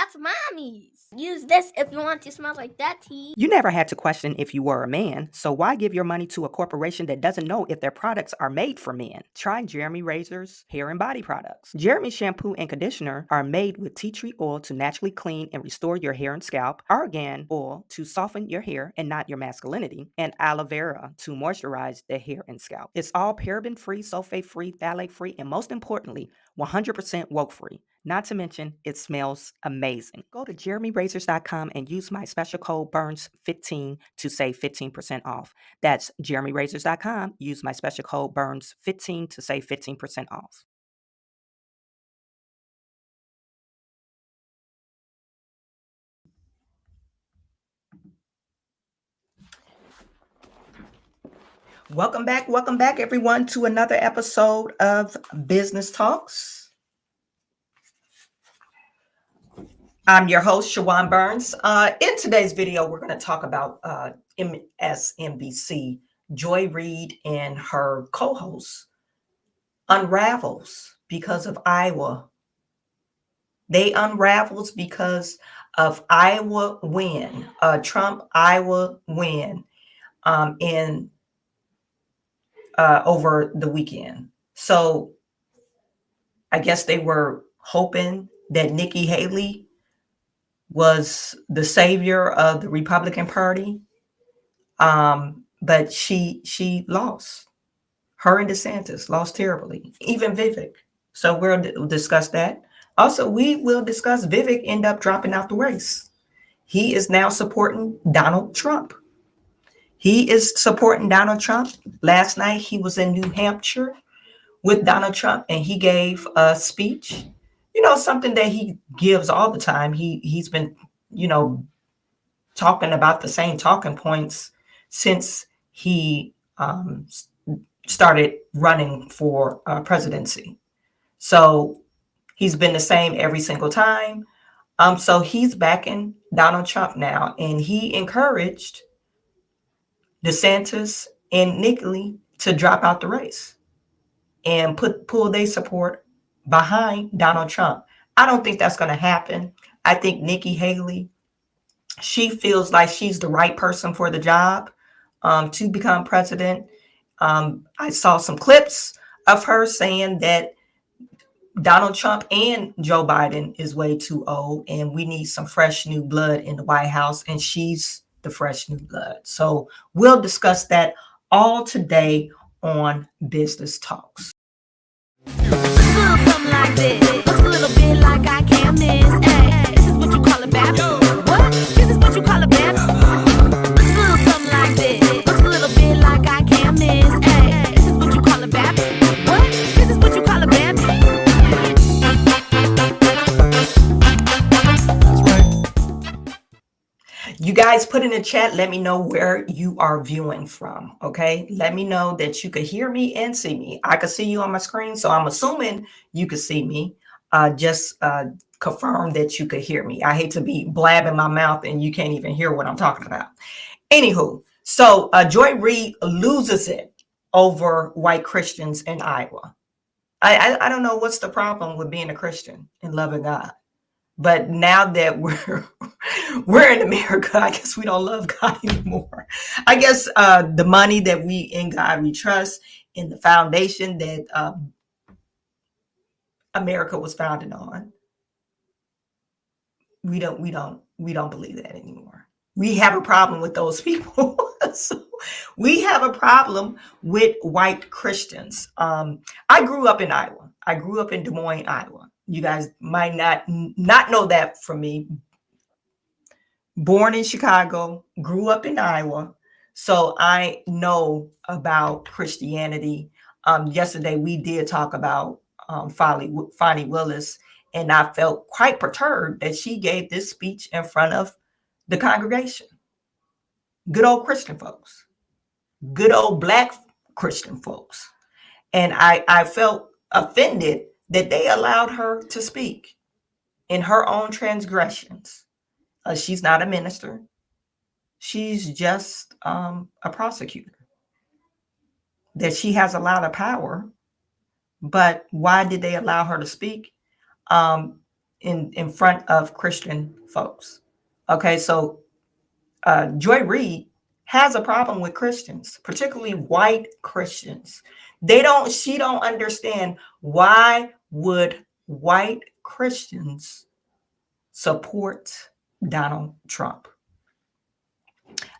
That's mommy's. Use this if you want to smell like daddy. You never had to question if you were a man, so why give your money to a corporation that doesn't know if their products are made for men? Try Jeremy Razor's hair and body products. Jeremy shampoo and conditioner are made with tea tree oil to naturally clean and restore your hair and scalp, argan oil to soften your hair and not your masculinity, and aloe vera to moisturize the hair and scalp. It's all paraben-free, sulfate-free, phthalate-free, and most importantly, 100% woke-free. Not to mention, it smells amazing. Go to jeremyrazors.com and use my special code BURNS15 to save 15% off. That's jeremyrazors.com. Use my special code BURNS15 to save 15% off. Welcome back, everyone, to another episode of Business Talks. I'm your host, Chawanne Burns. In today's video, we're going to talk about MSNBC. Joy Reid and her co-host unravels because of Iowa. They unravels because of Iowa win, Trump Iowa win in over the weekend. So I guess they were hoping that Nikki Haley was the savior of the Republican Party, but she lost. Her and DeSantis lost terribly, even Vivek. So we'll discuss that. Also, we will discuss Vivek end up dropping out the race. He is now supporting Donald Trump. He is supporting Donald Trump. Last night, he was in New Hampshire with Donald Trump, and he gave a speech. You know, something that he gives all the time. He's been, talking about the same talking points since he started running for presidency. So he's been the same every single time. So he's backing Donald Trump now, and he encouraged DeSantis and Nikki to drop out the race and pull their support behind Donald Trump. I don't think that's going to happen. I think Nikki Haley, she feels like she's the right person for the job to become president. I saw some clips of her saying that Donald Trump and Joe Biden is way too old, and we need some fresh new blood in the White House, and she's the fresh new blood. So we'll discuss that all today on Business Talks. Something like this. Looks a little bit like I can't miss. Hey, this is what you call a bad. What? This is what you call a bad. Looks a little something like this. Looks a little bit like I can't miss. Hey, this is what you call a bad. What? This is what you call a bad. You guys put in the chat, let me know where you are viewing from, okay? Let me know that you could hear me and see me. I could see you on my screen, so I'm assuming you could see me. Just confirm that you could hear me. I hate to be blabbing my mouth and you can't even hear what I'm talking about. Anywho, so Joy Reid loses it over white Christians in Iowa. I don't know what's the problem with being a Christian and loving God. But now that we're in America, I guess we don't love God anymore. I guess the money that we in God we trust, in the foundation that America was founded on, we don't believe that anymore. We have a problem with those people. So we have a problem with white Christians. I grew up in Iowa. I grew up in Des Moines, Iowa. You guys might not know that from me. Born in Chicago, grew up in Iowa. So I know about Christianity. Yesterday, we did talk about Fani Willis, and I felt quite perturbed that she gave this speech in front of the congregation. Good old Christian folks. Good old Black Christian folks. And I felt offended that they allowed her to speak in her own transgressions. She's not a minister. She's just a prosecutor. That she has a lot of power. But why did they allow her to speak? in front of Christian folks. Okay, so Joy Reid has a problem with Christians, particularly white Christians. She don't understand, why would white Christians support Donald Trump?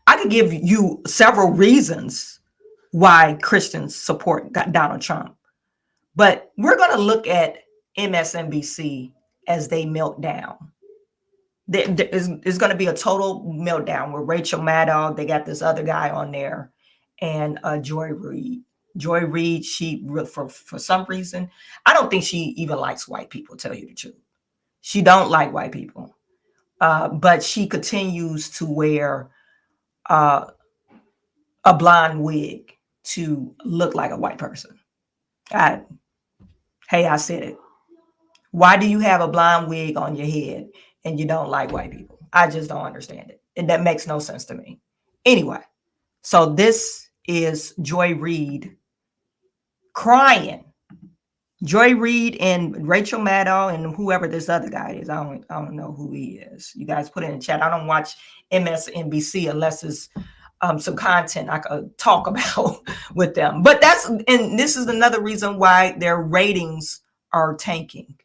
I could give you several reasons why Christians support Donald Trump, but we're going to look at MSNBC as they melt down. There's going to be a total meltdown with Rachel Maddow. They got this other guy on there, and Joy Reid. Joy Reid, she for some reason, I don't think she even likes white people. Tell you the truth, she don't like white people, but she continues to wear a blonde wig to look like a white person. I said it. Why do you have a blonde wig on your head and you don't like white people? I just don't understand it. And that makes no sense to me. Anyway, so this is Joy Reid crying. Joy Reid and Rachel Maddow and whoever this other guy is. I don't know who he is. You guys put it in the chat. I don't watch MSNBC unless it's some content I could talk about with them. But this is another reason why their ratings are tanking.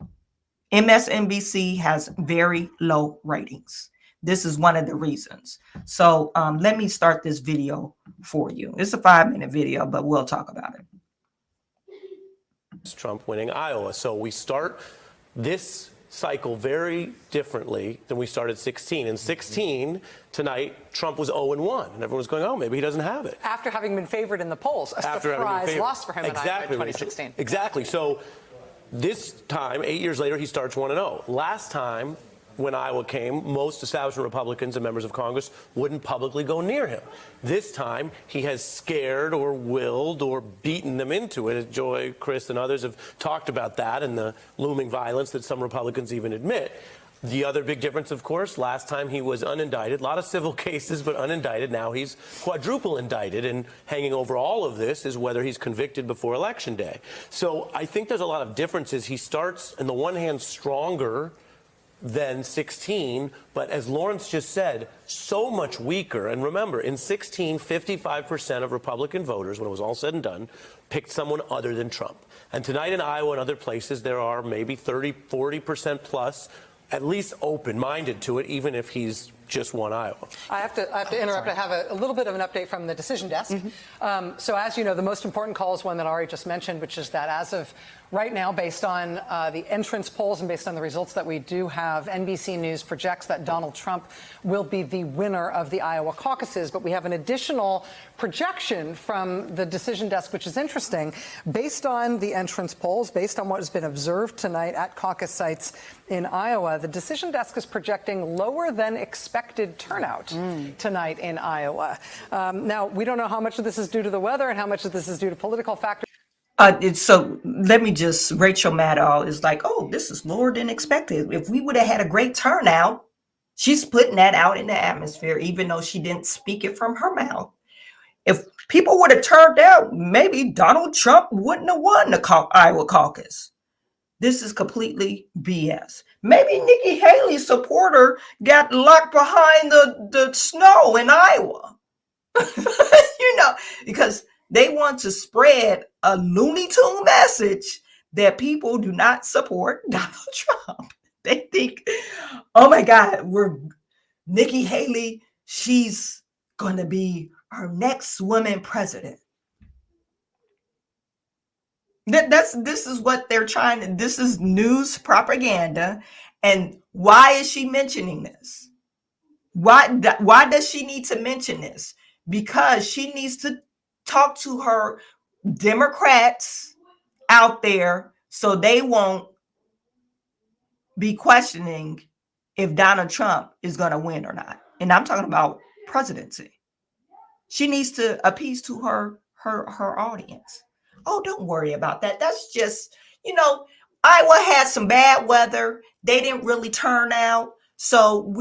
MSNBC has very low ratings. This is one of the reasons. So let me start this video for you. It's a 5-minute video, but we'll talk about it. Trump winning Iowa. So we start this cycle very differently than we started 16. In 16, tonight, Trump was 0-1, and everyone was going, oh, maybe he doesn't have it. After having been favored in the polls, a surprise loss for him in Iowa in 2016. Exactly. So this time, 8 years later, he starts 1-0. Last time, when Iowa came, most establishment Republicans and members of Congress wouldn't publicly go near him. This time, he has scared or willed or beaten them into it. Joy, Chris, and others have talked about that and the looming violence that some Republicans even admit. The other big difference, of course, last time he was unindicted, a lot of civil cases, but unindicted. Now he's quadruple indicted, and hanging over all of this is whether he's convicted before Election Day. So I think there's a lot of differences. He starts, on the one hand, stronger than 16, but as Lawrence just said, so much weaker. And remember, in 16, 55% of Republican voters, when it was all said and done, picked someone other than Trump. And tonight in Iowa and other places, there are maybe 30, 40% plus at least open-minded to it, even if he's just won Iowa. I have to interrupt. I have a little bit of an update from the decision desk. So as you know, the most important call is one that Ari just mentioned, which is that as of right now, based on the entrance polls and based on the results that we do have, NBC News projects that Donald Trump will be the winner of the Iowa caucuses. But we have an additional projection from the decision desk, which is interesting. Based on the entrance polls, based on what has been observed tonight at caucus sites in Iowa, the decision desk is projecting lower than expected turnout tonight in Iowa. Now, we don't know how much of this is due to the weather and how much of this is due to political factors. So let me just, Rachel Maddow is like, oh, this is lower than expected. If we would have had a great turnout, she's putting that out in the atmosphere, even though she didn't speak it from her mouth. If people would have turned out, maybe Donald Trump wouldn't have won the Iowa caucus. This is completely BS. Maybe Nikki Haley's supporter got locked behind the snow in Iowa. Because they want to spread a Looney Tune message that people do not support Donald Trump. They think, oh my God, Nikki Haley, she's going to be our next woman president. This is what they're trying to, this is news propaganda. And why is she mentioning this? Why does she need to mention this? Because she needs to talk to her Democrats out there so they won't be questioning if Donald Trump is going to win or not. And I'm talking about presidency. She needs to appease to her audience. Oh, don't worry about that. That's just, Iowa had some bad weather. They didn't really turn out. So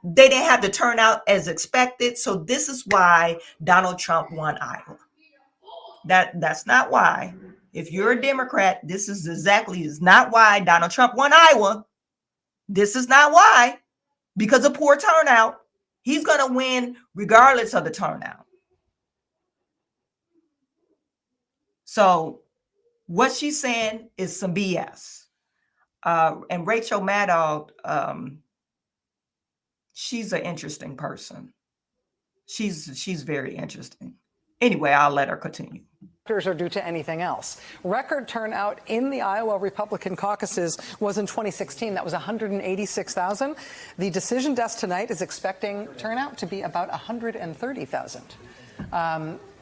they didn't have to turn out as expected. So this is why Donald Trump won Iowa. That's not why. If you're a Democrat, this is not why Donald Trump won Iowa. This is not why. Because of poor turnout, he's going to win regardless of the turnout. So what she's saying is some BS. And Rachel Maddow, she's an interesting person. She's very interesting. Anyway, I'll let her continue. Are due to anything else. Record turnout in the Iowa Republican caucuses was in 2016. That was 186,000. The decision desk tonight is expecting turnout to be about 130,000.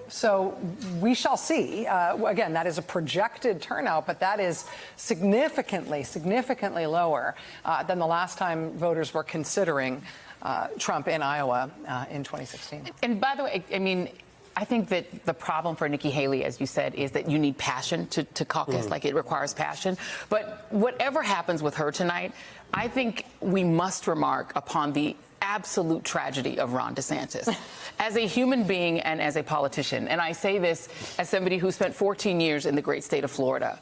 So we shall see. Again, that is a projected turnout, but that is significantly lower than the last time voters were considering Trump in Iowa in 2016. And by the way, I mean, I think that the problem for Nikki Haley, as you said, is that you need passion to caucus, like it requires passion. But whatever happens with her tonight, I think we must remark upon the absolute tragedy of Ron DeSantis as a human being and as a politician. And I say this as somebody who spent 14 years in the great state of Florida.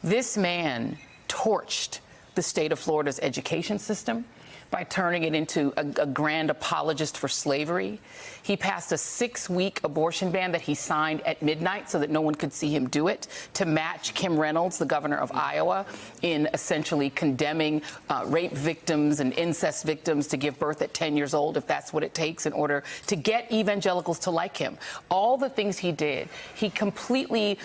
This man torched the state of Florida's education system by turning it into a grand apologist for slavery. He passed a 6-week abortion ban that he signed at midnight so that no one could see him do it, to match Kim Reynolds, the governor of Iowa, in essentially condemning rape victims and incest victims to give birth at 10 years old, if that's what it takes, in order to get evangelicals to like him. All the things he did, he completely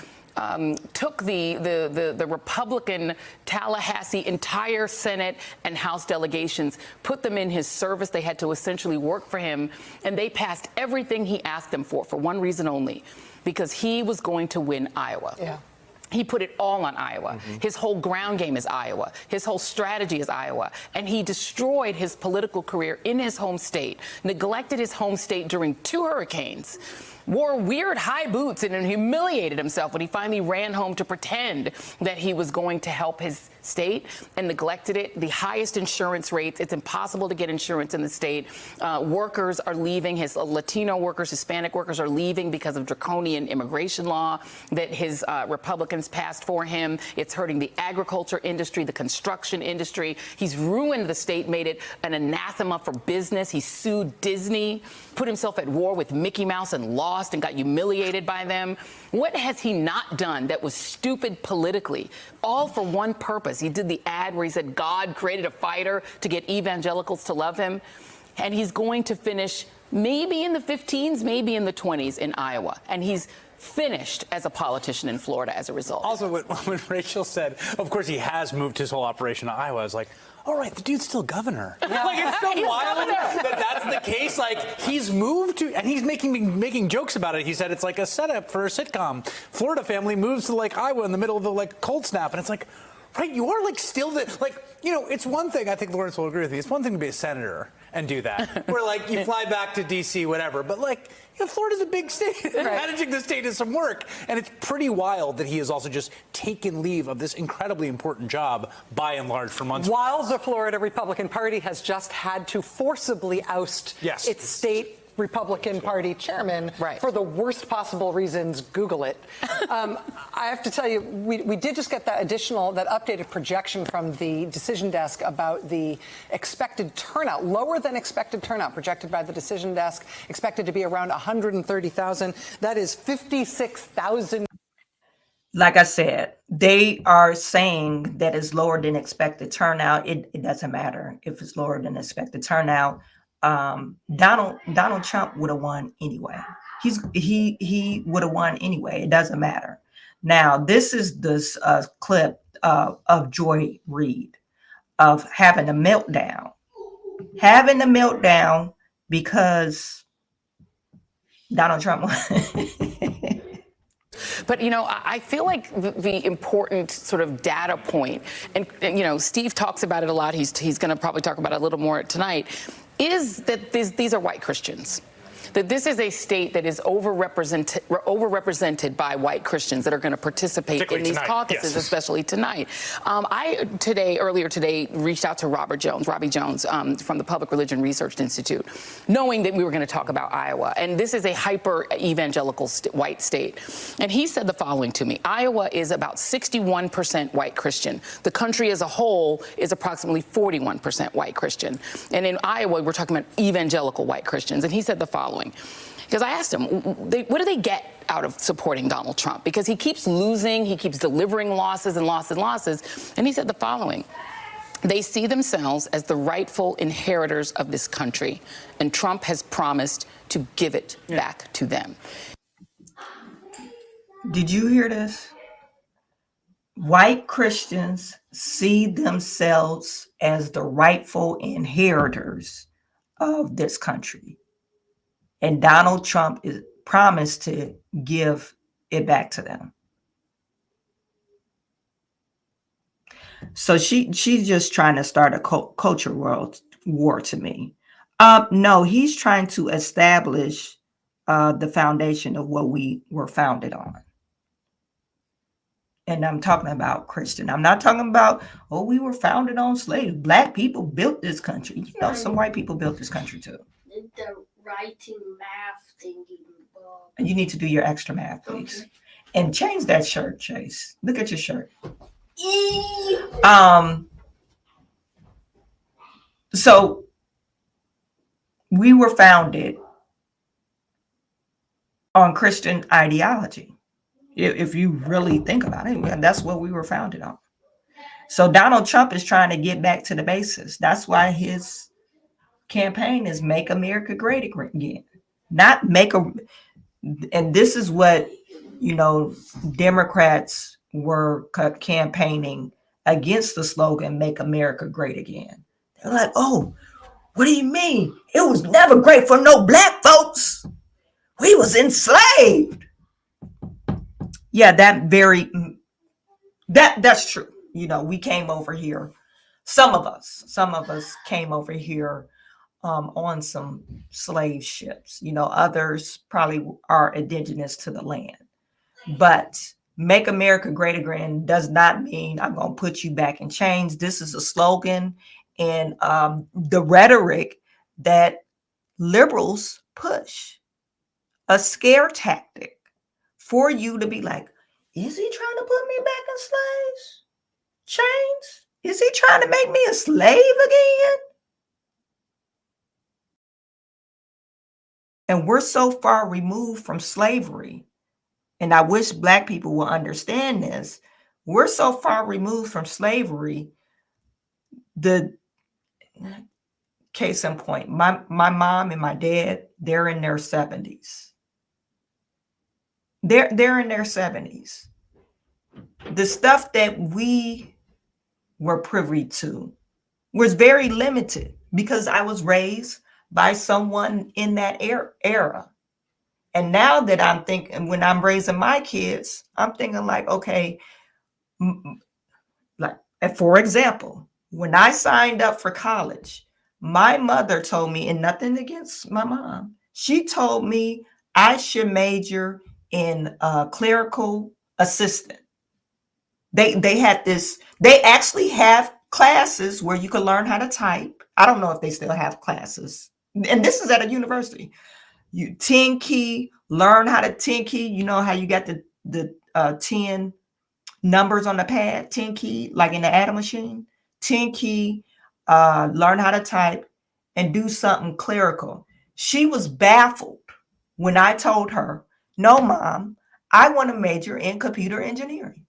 took the Republican Tallahassee entire Senate and House delegations, put them in his service. They had to essentially work for him, and they passed everything he asked them for one reason only, because he was going to win Iowa. Yeah. He put it all on Iowa. His whole ground game is Iowa. His whole strategy is Iowa. And he destroyed his political career in his home state, neglected his home state during 2 hurricanes, wore weird high boots and humiliated himself when he finally ran home to pretend that he was going to help his state, and neglected it. The highest insurance rates. It's impossible to get insurance in the state. Workers are leaving. His Latino workers, Hispanic workers are leaving because of draconian immigration law that his Republicans passed for him. It's hurting the agriculture industry, the construction industry. He's ruined the state, made it an anathema for business. He sued Disney, put himself at war with Mickey Mouse and lost and got humiliated by them. What has he not done that was stupid politically? All for one purpose. He did the ad where he said God created a fighter to get evangelicals to love him. And he's going to finish maybe in the 15s, maybe in the 20s in Iowa. And he's finished as a politician in Florida as a result. Also, when Rachel said, of course, he has moved his whole operation to Iowa, I was like, all right, the dude's still governor. Yeah. Like, it's so wild that that's the case. Like, he's moved to, and he's making jokes about it. He said it's like a setup for a sitcom. Florida family moves to, like, Iowa in the middle of the, like, cold snap. And it's like, right, you are, like, still the, like, you know, it's one thing, I think Lawrence will agree with me, it's one thing to be a senator and do that, where, like, you fly back to D.C., whatever. But, like, you know, Florida's a big state. Right. Managing the state is some work. And it's pretty wild that he has also just taken leave of this incredibly important job, by and large, for months. While the Florida Republican Party has just had to forcibly oust its state Republican Party chairman for the worst possible reasons. Google it. I have to tell you, we did just get that updated projection from the decision desk about the expected turnout, lower than expected turnout projected by the decision desk, expected to be around 130,000. That is 56,000. Like I said, they are saying that it's lower than expected turnout. It doesn't matter if it's lower than expected turnout. Donald Trump would have won anyway. He would have won anyway. It doesn't matter. Now, this is this clip of Joy Reid of having a meltdown because Donald Trump won. But, you know, I feel like the important sort of data point, and you know, Steve talks about it a lot. He's going to probably talk about it a little more tonight, is that these are white Christians. that this is a state that is overrepresented by white Christians that are going to participate in these caucuses, especially tonight. Earlier today, reached out to Robbie Jones from the Public Religion Research Institute, knowing that we were going to talk about Iowa. And this is a hyper evangelical white state. And he said the following to me: Iowa is about 61% white Christian. The country as a whole is approximately 41% white Christian. And in Iowa, we're talking about evangelical white Christians. And he said the following, because I asked him, what do they get out of supporting Donald Trump? Because he keeps losing, he keeps delivering losses and losses and losses. And he said the following: they see themselves as the rightful inheritors of this country, and Trump has promised to give it back to them. Did you hear this? White Christians see themselves as the rightful inheritors of this country. And Donald Trump is promised to give it back to them. So she's just trying to start a culture war to me. No, he's trying to establish the foundation of what we were founded on. And I'm talking about Christian. I'm not talking about, oh, we were founded on slavery. Black people built this country. You know, some white people built this country too. The writing, math thingy. You need to do your extra math, please. Okay. And change that shirt, Chase. Look at your shirt. So we were founded on Christian ideology. If you really think about it, that's what we were founded on. So Donald Trump is trying to get back to the basis. That's why his campaign is Make America Great Again. Not make a, and this is what, you know, Democrats were campaigning against the slogan, Make America Great Again. They're like, oh, what do you mean? It was never great for no black folks. We was enslaved. Yeah, that's true. You know, we came over here. Some of us came over here on some slave ships. You know, others probably are indigenous to the land. But Make America Great Again does not mean I'm going to put you back in chains. This is a slogan and the rhetoric that liberals push, a scare tactic for you to be like, is he trying to put me back in chains? Is he trying to make me a slave again? And we're so far removed from slavery. And I wish black people will understand this. We're so far removed from slavery. The case in point, my mom and my dad, they're in their 70s. They're in their 70s. The stuff that we were privy to was very limited because I was raised by someone in that era. And now that I'm thinking, when I'm raising my kids, I'm thinking like, okay, like, for example, when I signed up for college, my mother told me, and nothing against my mom, she told me I should major in clerical assistant. They had this, they actually have classes where you can learn how to type. I don't know if they still have classes. And this is at a university. You 10 key, learn how to 10 key. You know how you got the 10 numbers on the pad, 10 key, like in the Atom machine, 10 key, learn how to type and do something clerical. She was baffled when I told her, no, Mom, I want to major in computer engineering.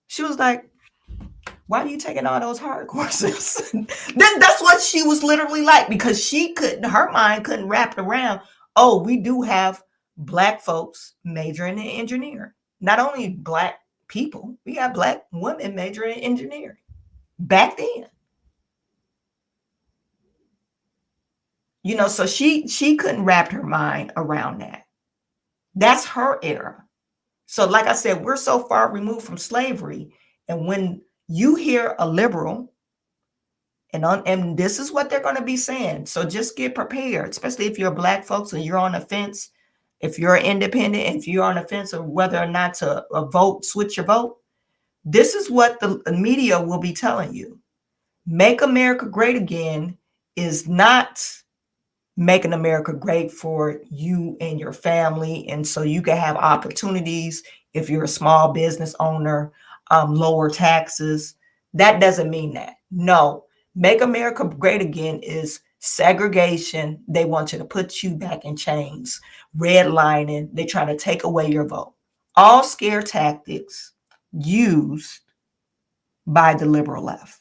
She was like, why are you taking all those hard courses? That's what she was literally like, because her mind couldn't wrap it around. Oh, we do have black folks majoring in engineering. Not only black people, we got black women majoring in engineering back then. You know, so she couldn't wrap her mind around that. That's her era. So like I said, we're so far removed from slavery. And when you hear a liberal And this is what they're going to be saying. So just get prepared, especially if you're Black folks and you're on the fence. If you're independent, if you're on the fence of whether or not to vote, switch your vote, this is what the media will be telling you. Make America Great Again is not making America great for you and your family. And so you can have opportunities if you're a small business owner, lower taxes. That doesn't mean that. No, Make America Great Again is segregation. They want you to put you back in chains, redlining. They're trying to take away your vote. All scare tactics used by the liberal left.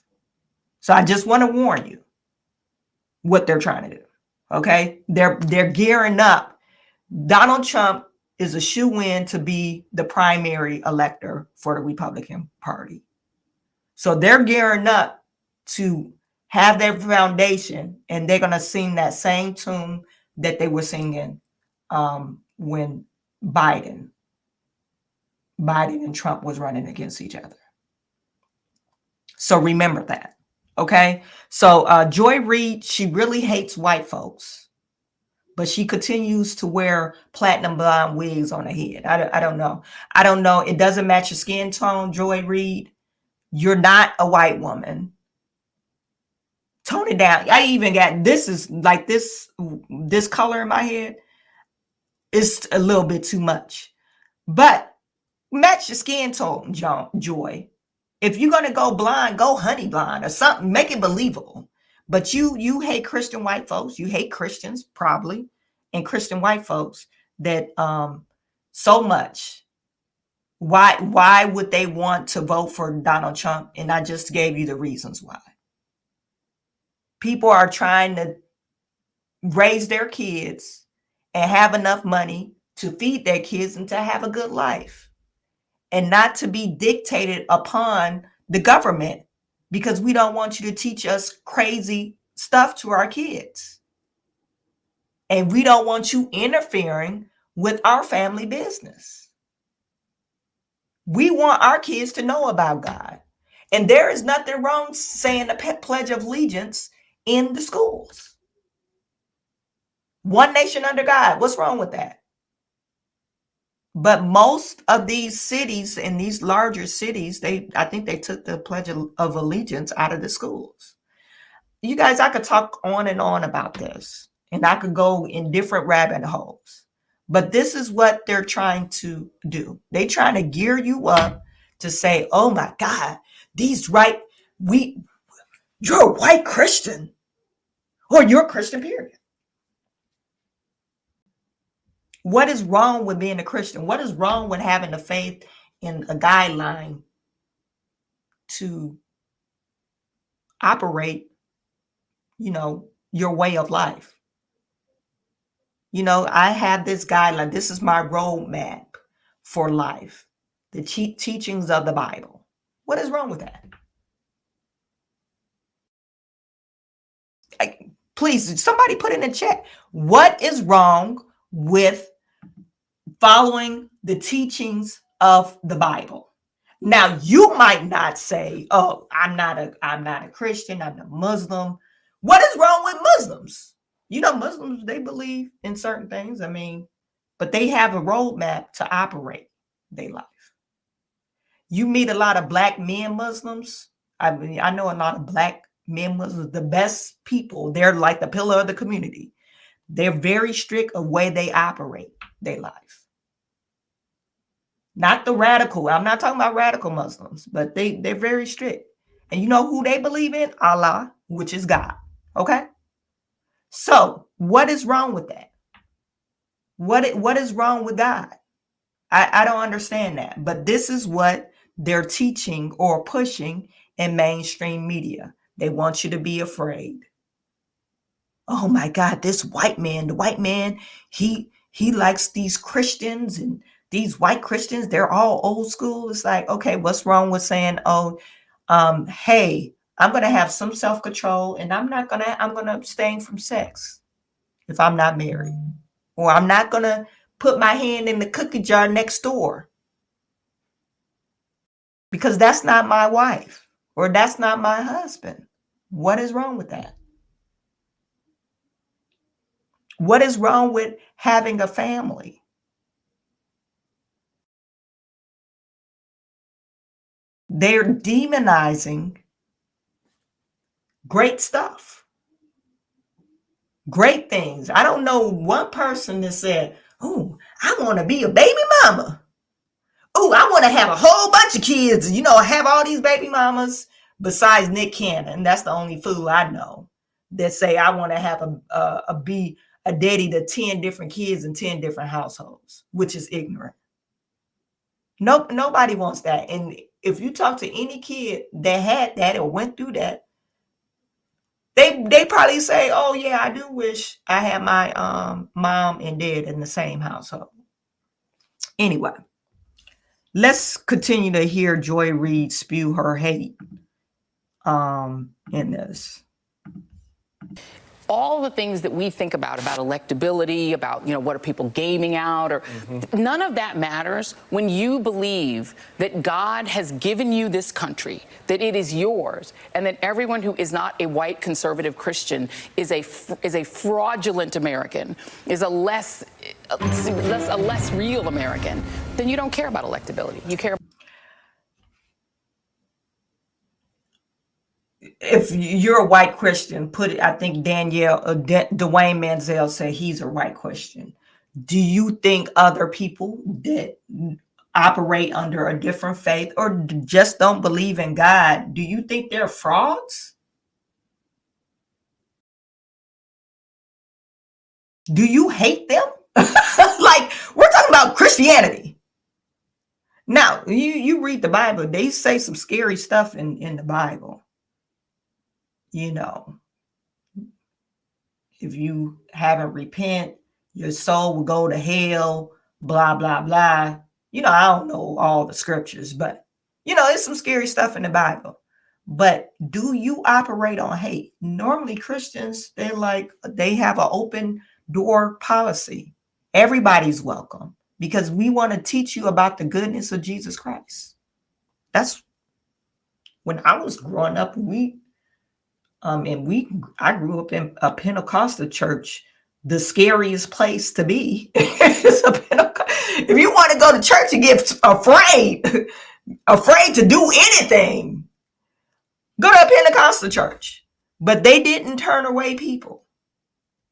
So I just want to warn you what they're trying to do. Okay, they're gearing up. Donald Trump is a shoe-in to be the primary elector for the Republican Party. So they're gearing up to have their foundation, and they're going to sing that same tune that they were singing when Biden and Trump was running against each other. So remember that. Okay, so Joy Reid, she really hates white folks, but she continues to wear platinum blonde wigs on her head. I don't know. I don't know. It doesn't match your skin tone, Joy Reid. You're not a white woman. Tone it down. I even got, this is like this color in my head is a little bit too much. But match your skin tone, Joy. If you're going to go blonde, go honey blonde or something. Make it believable. But you hate Christian white folks. You hate Christians, probably, and Christian white folks that so much. Why would they want to vote for Donald Trump? And I just gave you the reasons why. People are trying to raise their kids and have enough money to feed their kids and to have a good life, and not to be dictated upon the government, because we don't want you to teach us crazy stuff to our kids. And we don't want you interfering with our family business. We want our kids to know about God. And there is nothing wrong saying the Pledge of Allegiance in the schools. One nation under God. What's wrong with that? But most of these cities, in these larger cities, I think they took the Pledge of Allegiance out of the schools. You guys, I could talk on and on about this, and I could go in different rabbit holes. But this is what they're trying to do. They're trying to gear you up to say, oh my God, you're a white Christian, or you're a Christian, period. What is wrong with being a Christian? What is wrong with having a faith in a guideline to operate, your way of life? I have this guideline. This is my roadmap for life. The teachings of the Bible. What is wrong with that? Please, somebody put in the chat. What is wrong with following the teachings of the Bible? Now, you might not say, oh, I'm not a Christian, I'm a Muslim. What is wrong with Muslims? Muslims, they believe in certain things. But they have a roadmap to operate their life. You meet a lot of Black men Muslims. I know a lot of Black men Muslims, the best people. They're like the pillar of the community. They're very strict of the way they operate their life. Not the radical. I'm not talking about radical Muslims, but they're very strict. And you know who they believe in? Allah, which is God. Okay? So what is wrong with that? What is wrong with God? I don't understand that. But this is what they're teaching or pushing in mainstream media. They want you to be afraid. Oh my God, the white man, he likes these Christians, and these white Christians, they're all old school. It's like, okay, what's wrong with saying, hey, I'm going to have some self-control, and I'm going to abstain from sex if I'm not married, or I'm not going to put my hand in the cookie jar next door because that's not my wife, or that's not my husband. What is wrong with that? What is wrong with having a family? They're demonizing great stuff, great things. I don't know one person that said, oh, I want to be a baby mama. Oh, I want to have a whole bunch of kids, have all these baby mamas besides Nick Cannon. That's the only fool I know that say I want to have be a daddy to 10 different kids in 10 different households, which is ignorant. Nope, nobody wants that. And if you talk to any kid that had that or went through that, they probably say, oh yeah, I do wish I had my mom and dad in the same household. Anyway, let's continue to hear Joy Reid spew her hate in this. All the things that we think about electability, about, what are people gaming out, or none of that matters when you believe that God has given you this country, that it is yours, and that everyone who is not a white conservative Christian is a fraudulent American, is a less real American. Then you don't care about electability. You care. If you're a white Christian, I think Dwayne Manziel said he's a white Christian. Do you think other people that operate under a different faith or just don't believe in God, do you think they're frauds? Do you hate them? Like, we're talking about Christianity. Now, you read the Bible, they say some scary stuff in the Bible. If you haven't repent, your soul will go to hell, blah, blah, blah. I don't know all the scriptures, but, it's some scary stuff in the Bible. But do you operate on hate? Normally Christians, they have an open door policy. Everybody's welcome because we want to teach you about the goodness of Jesus Christ. That's when I was growing up, I grew up in a Pentecostal church. The scariest place to be is a Pentecostal. If you want to go to church and get afraid to do anything, go to a Pentecostal church. But they didn't turn away people.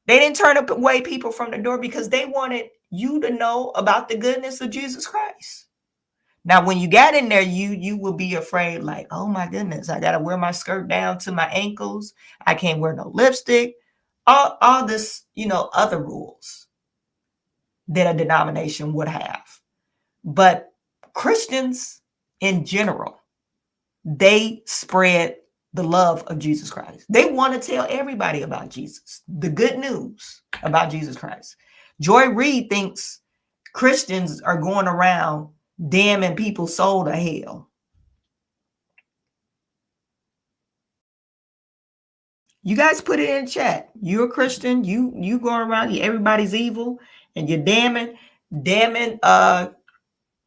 They didn't turn away people from the door because they wanted you to know about the goodness of Jesus Christ. Now, when you got in there, you will be afraid, like, oh my goodness, I got to wear my skirt down to my ankles. I can't wear no lipstick. All this, other rules that a denomination would have. But Christians in general, they spread the love of Jesus Christ. They want to tell everybody about Jesus, the good news about Jesus Christ. Joy Reid thinks Christians are going around damning people's soul to hell. You guys put it in chat. You're a Christian. You going around, everybody's evil, and you're damning.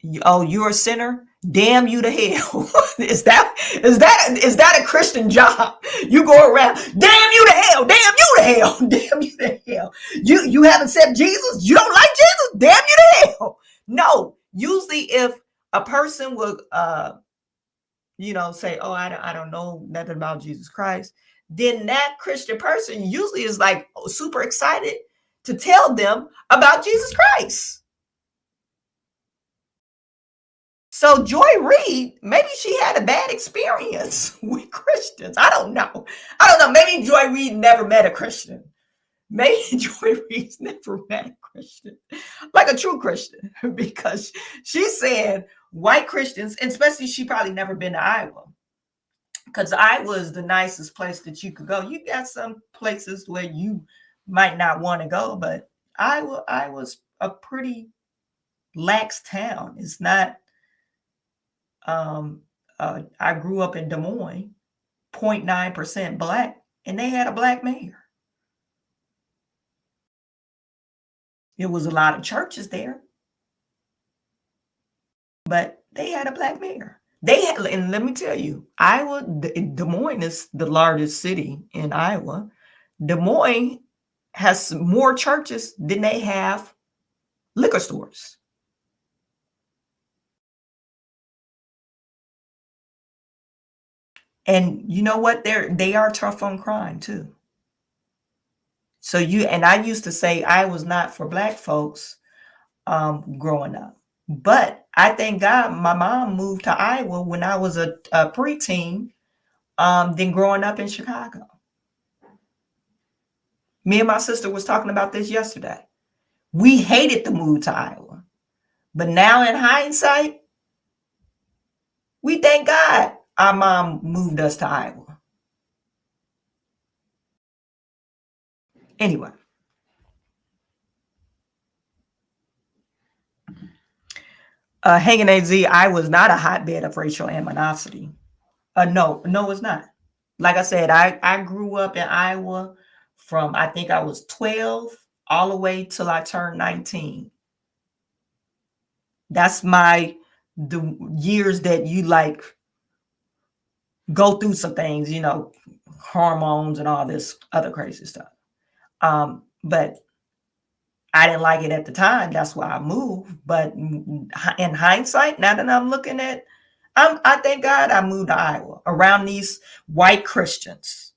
You're a sinner. Damn you to hell. Is that a Christian job? You go around, damn you to hell, damn you to hell, damn you to hell. You haven't said Jesus. You don't like Jesus. Damn you to hell. No. Usually, if a person would, say, oh, I don't know nothing about Jesus Christ, then that Christian person usually is like super excited to tell them about Jesus Christ. So Joy Reid, maybe she had a bad experience with Christians. I don't know. Maybe Joy Reid never met a Christian. Maybe Joy Reid's never met a Christian, like a true Christian, because she's saying white Christians, and especially she probably never been to Iowa, because Iowa is the nicest place that you could go. You got some places where you might not want to go, but Iowa's a pretty lax town. It's not. I grew up in Des Moines, 0.9% black, and they had a black mayor. There was a lot of churches there, but they had a black mayor. And let me tell you, Iowa, Des Moines is the largest city in Iowa. Des Moines has more churches than they have liquor stores. And you know what? They are tough on crime too. So I used to say I was not for black folks growing up. But I thank God my mom moved to Iowa when I was a preteen, than growing up in Chicago. Me and my sister was talking about this yesterday. We hated the move to Iowa. But now in hindsight, we thank God our mom moved us to Iowa. Anyway. Hanging AZ, I was not a hotbed of racial animosity. No, it's not. Like I said, I grew up in Iowa from, I think I was 12 all the way till I turned 19. That's the years that you like go through some things, hormones and all this other crazy stuff. But I didn't like it at the time. That's why I moved. But in hindsight, now that I'm looking at, I thank God I moved to Iowa around these white Christians.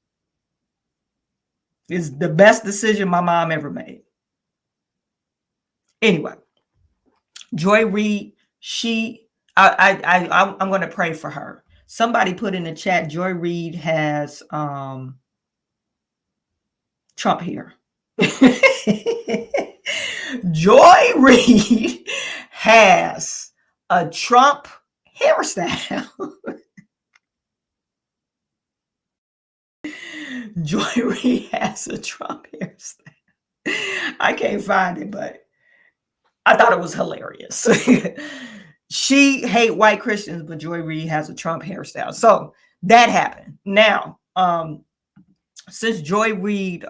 It's the best decision my mom ever made. Anyway, Joy Reid, I'm going to pray for her. Somebody put in the chat, Joy Reid has Trump hair. Joy Reid has a Trump hairstyle. Joy Reid has a Trump hairstyle. I can't find it, but I thought it was hilarious. She hate white Christians, but Joy Reid has a Trump hairstyle. So that happened. Now, since Joy Reid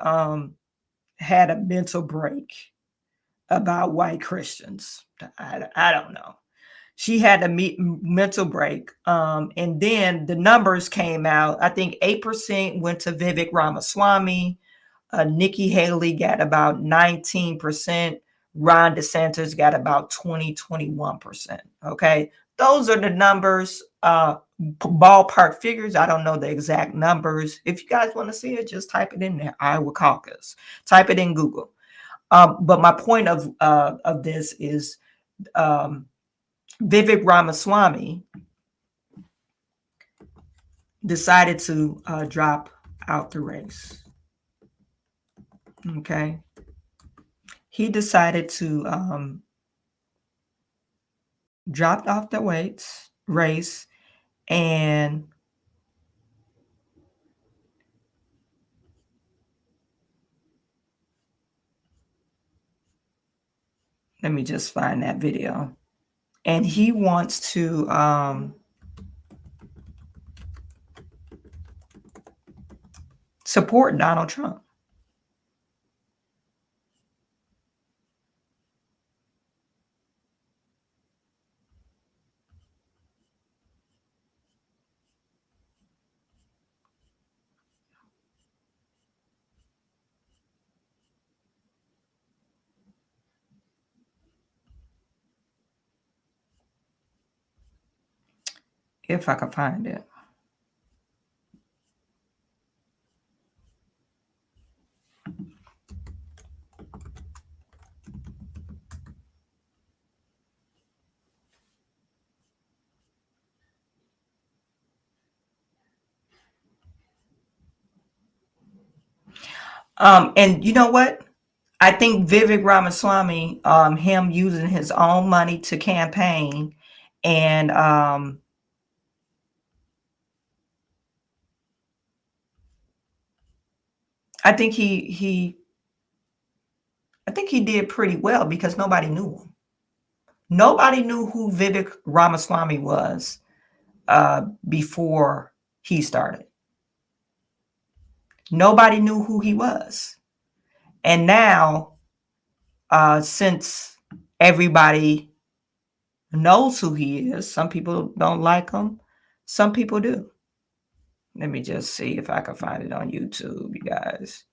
had a mental break about white Christians, I don't know. She had a mental break. And then the numbers came out. I think 8% went to Vivek Ramaswamy. Nikki Haley got about 19%. Ron DeSantis got about 21%. Okay. Those are the numbers, ballpark figures. I don't know the exact numbers. If you guys want to see it, just type it in there. Iowa caucus. Type it in Google. But my point of this is Vivek Ramaswamy decided to drop out the race. Okay. He decided to drop off the race, and let me just find that video. And he wants to support Donald Trump. If I can find it. And you know what? I think Vivek Ramaswamy, him using his own money to campaign, and I think he did pretty well because nobody knew him. Nobody knew who Vivek Ramaswamy was before he started. Nobody knew who he was. And now, since everybody knows who he is, some people don't like him, Some people do. Let me just see if I can find it on YouTube, you guys.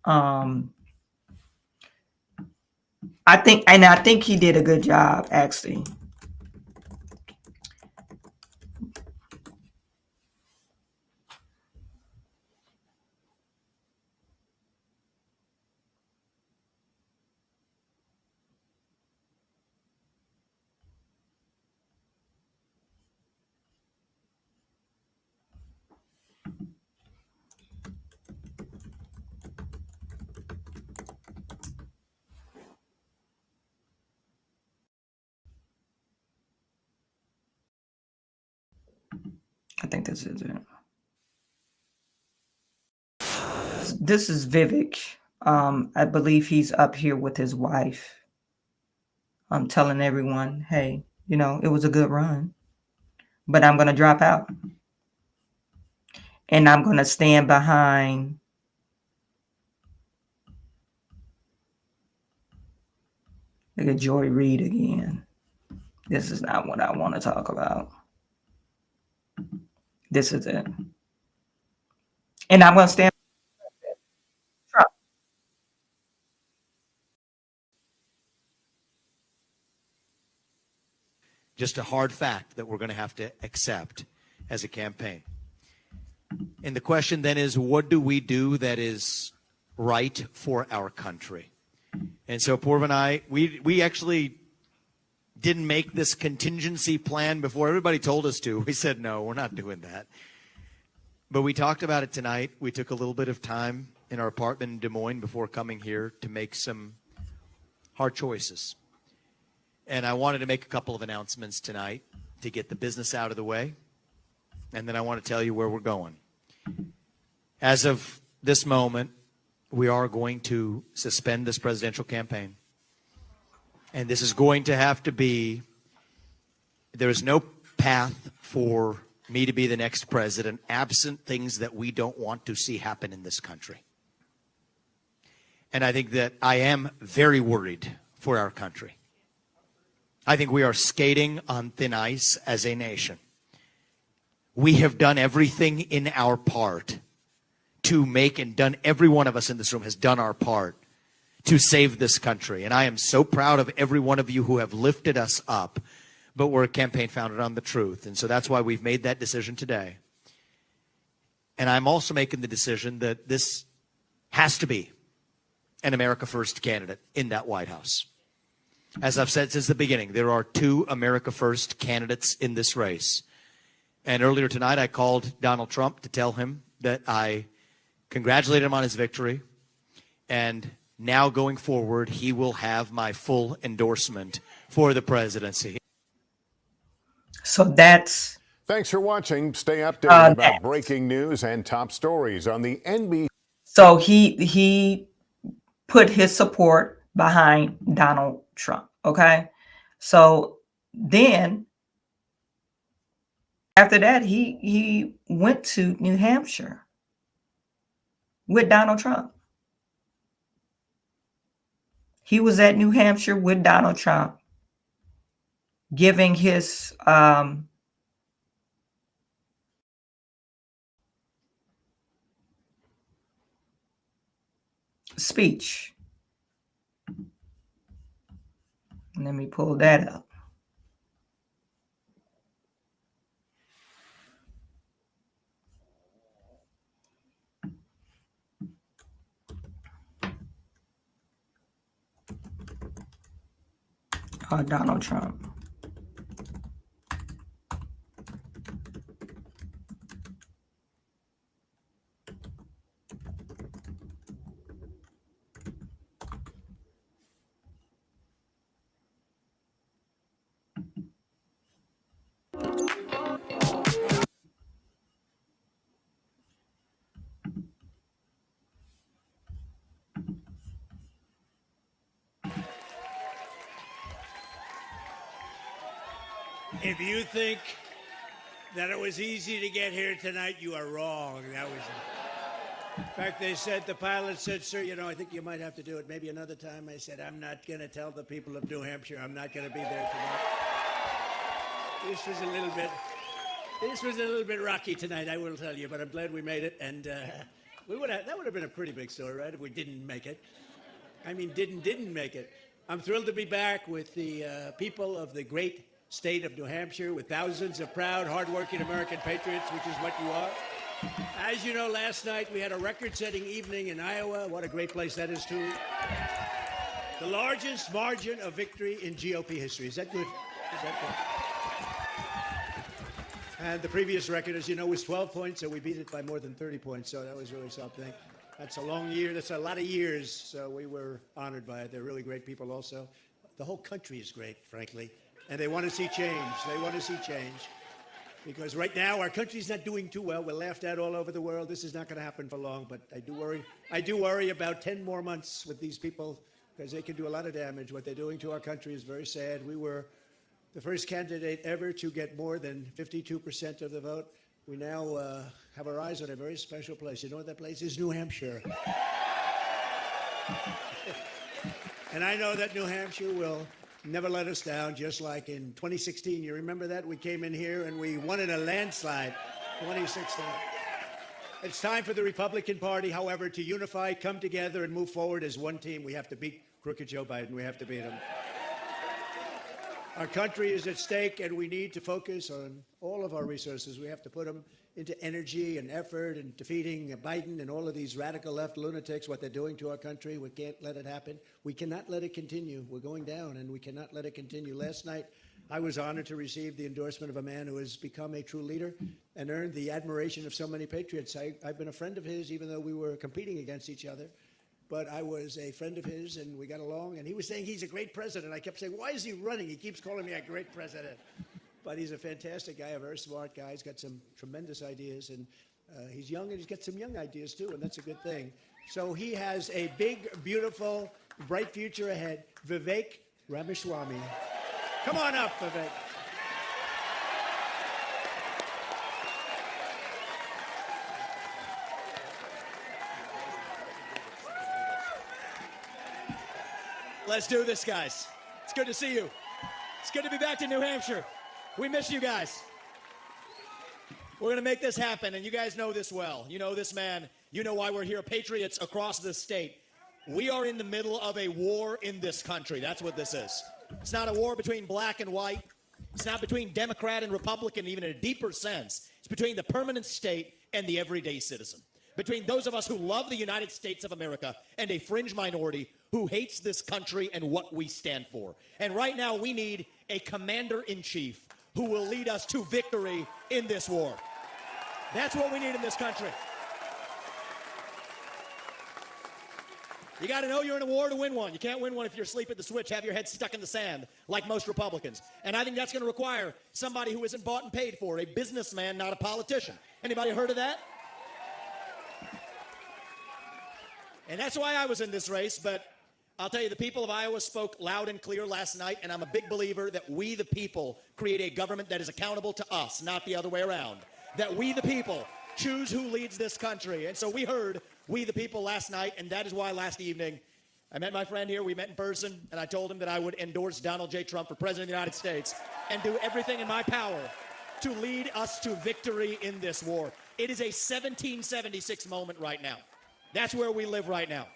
I think he did a good job, actually. I think this is it. This is Vivek. I believe he's up here with his wife. I'm telling everyone, hey, you know, it was a good run, but I'm going to drop out. And I'm going to stand behind look at Joy Reid again. This is not what I want to talk about. This is it. And I'm going to stand Trump. Just a hard fact that we're going to have to accept as a campaign. And the question then is, what do we do that is right for our country? And so Purv and I, we actually didn't make this contingency plan before everybody told us to. We said, no, we're not doing that. But we talked about it tonight. We took a little bit of time in our apartment in Des Moines before coming here to make some hard choices. And I wanted to make a couple of announcements tonight to get the business out of the way. And then I want to tell you where we're going. As of this moment, we are going to suspend this presidential campaign. And this is going to have to be, there is no path for me to be the next president absent things that we don't want to see happen in this country. And I think that I am very worried for our country. I think we are skating on thin ice as a nation. We have done everything in our part to make, and done, every one of us in this room has done our part to save this country. And I am so proud of every one of you who have lifted us up. But we're a campaign founded on the truth. And so that's why we've made that decision today. And I'm also making the decision that this has to be an America First candidate in that White House. As I've said since the beginning, there are two America First candidates in this race. And earlier tonight, I called Donald Trump to tell him that I congratulated him on his victory. And now going forward, he will have my full endorsement for the presidency. So that's... Thanks for watching. Stay updated about breaking news and top stories on the NBC. So he put his support behind Donald Trump, okay? So then after that, he went to New Hampshire with Donald Trump. He was at New Hampshire with Donald Trump, giving his speech. Let me pull that up. Donald Trump. If you think that it was easy to get here tonight, you are wrong. That was, in fact, they said, the pilot said, sir, you know, I think you might have to do it maybe another time. I said, I'm not going to tell the people of New Hampshire I'm not going to be there tonight. This was a little bit rocky tonight, I will tell you, but I'm glad we made it. And that would have been a pretty big story, right, if we didn't make it. I mean, didn't make it. I'm thrilled to be back with the people of the great state of New Hampshire, with thousands of proud, hardworking American patriots, which is what you are. As you know, last night we had a record-setting evening in Iowa. What a great place that is, too. The largest margin of victory in GOP history. Is that good? Is that good? And the previous record, as you know, was 12 points, so we beat it by more than 30 points, so that was really something. That's a long year. That's a lot of years, so we were honored by it. They're really great people also. The whole country is great, frankly, and they want to see change. They want to see change. Because right now, our country's not doing too well. We're laughed at all over the world. This is not going to happen for long, but I do worry about 10 more months with these people, because they can do a lot of damage. What they're doing to our country is very sad. We were the first candidate ever to get more than 52% of the vote. We now have our eyes on a very special place. You know what that place is? New Hampshire. And I know that New Hampshire will never let us down, just like in 2016. You remember that? We came in here and we won in a landslide, 2016. It's time for the Republican Party, however, to unify, come together, and move forward as one team. We have to beat crooked Joe Biden. We have to beat him. Our country is at stake, and we need to focus on all of our resources. We have to put them into energy and effort and defeating Biden and all of these radical left lunatics, what they're doing to our country. We can't let it happen. We cannot let it continue. We're going down, and we cannot let it continue. Last night, I was honored to receive the endorsement of a man who has become a true leader and earned the admiration of so many patriots. I've been a friend of his, even though we were competing against each other. But I was a friend of his, and we got along. And he was saying he's a great president. I kept saying, why is he running? He keeps calling me a great president. But he's a fantastic guy, a very smart guy. He's got some tremendous ideas. And he's young, and he's got some young ideas, too, and that's a good thing. So he has a big, beautiful, bright future ahead. Vivek Ramaswamy. Come on up, Vivek. Let's do this, guys. It's good to see you. It's good to be back to New Hampshire. We miss you guys. We're going to make this happen, and you guys know this well. You know this man. You know why we're here. Patriots across the state. We are in the middle of a war in this country. That's what this is. It's not a war between black and white. It's not between Democrat and Republican, even in a deeper sense. It's between the permanent state and the everyday citizen. Between those of us who love the United States of America and a fringe minority who hates this country and what we stand for. And right now we need a commander-in-chief who will lead us to victory in this war. That's what we need in this country. You got to know you're in a war to win one. You can't win one if you're asleep at the switch, have your head stuck in the sand like most Republicans. And I think that's going to require somebody who isn't bought and paid for, a businessman, not a politician. Anybody heard of that? And that's why I was in this race, but I'll tell you, the people of Iowa spoke loud and clear last night, and I'm a big believer that we, the people, create a government that is accountable to us, not the other way around. That we, the people, choose who leads this country. And so we heard we, the people, last night, and that is why last evening I met my friend here, we met in person, and I told him that I would endorse Donald J. Trump for President of the United States and do everything in my power to lead us to victory in this war. It is a 1776 moment right now. That's where we live right now.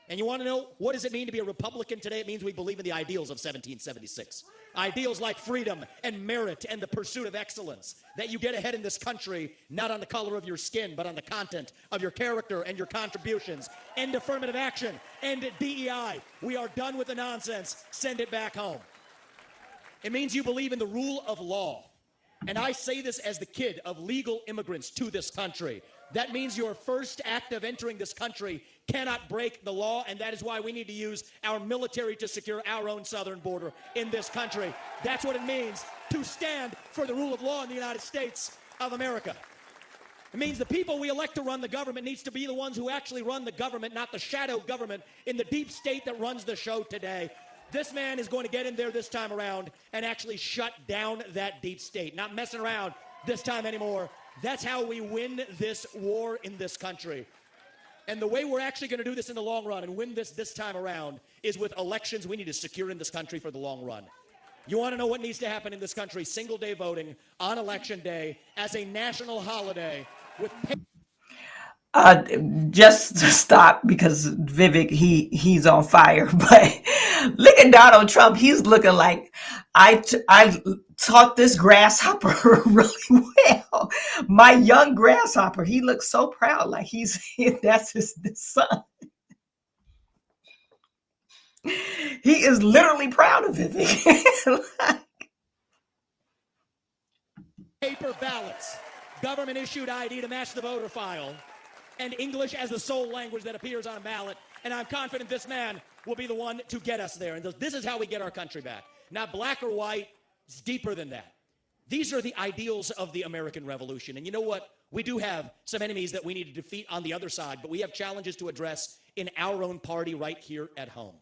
And you want to know, what does it mean to be a Republican today? It means we believe in the ideals of 1776. Ideals like freedom and merit and the pursuit of excellence. That you get ahead in this country, not on the color of your skin, but on the content of your character and your contributions. End affirmative action. End DEI. We are done with the nonsense. Send it back home. It means you believe in the rule of law. And I say this as the kid of legal immigrants to this country. That means your first act of entering this country cannot break the law, and that is why we need to use our military to secure our own southern border in this country. That's what it means to stand for the rule of law in the United States of America. It means the people we elect to run the government needs to be the ones who actually run the government, not the shadow government in the deep state that runs the show today. This man is going to get in there this time around and actually shut down that deep state. Not messing around this time anymore. That's how we win this war in this country. And the way we're actually going to do this in the long run and win this time around is with elections we need to secure in this country for the long run. You want to know what needs to happen in this country? Single day voting on election day as a national holiday with Just to stop because Vivek, he's on fire. But look at Donald Trump. He's looking like I taught this grasshopper really well. My young grasshopper. He looks so proud, like that's his son. He is literally proud of Vivek. paper ballots, government issued ID to match the voter file, and English as the sole language that appears on a ballot. And I'm confident this man will be the one to get us there. And this is how we get our country back. Not black or white, it's deeper than that. These are the ideals of the American Revolution. And you know what? We do have some enemies that we need to defeat on the other side, but we have challenges to address in our own party right here at home.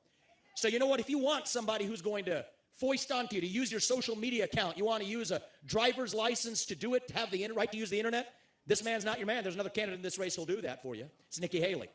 So you know what? If you want somebody who's going to foist onto you to use your social media account, you want to use a driver's license to do it, to have the right to use the internet, this man's not your man. There's another candidate in this race who'll do that for you. It's Nikki Haley.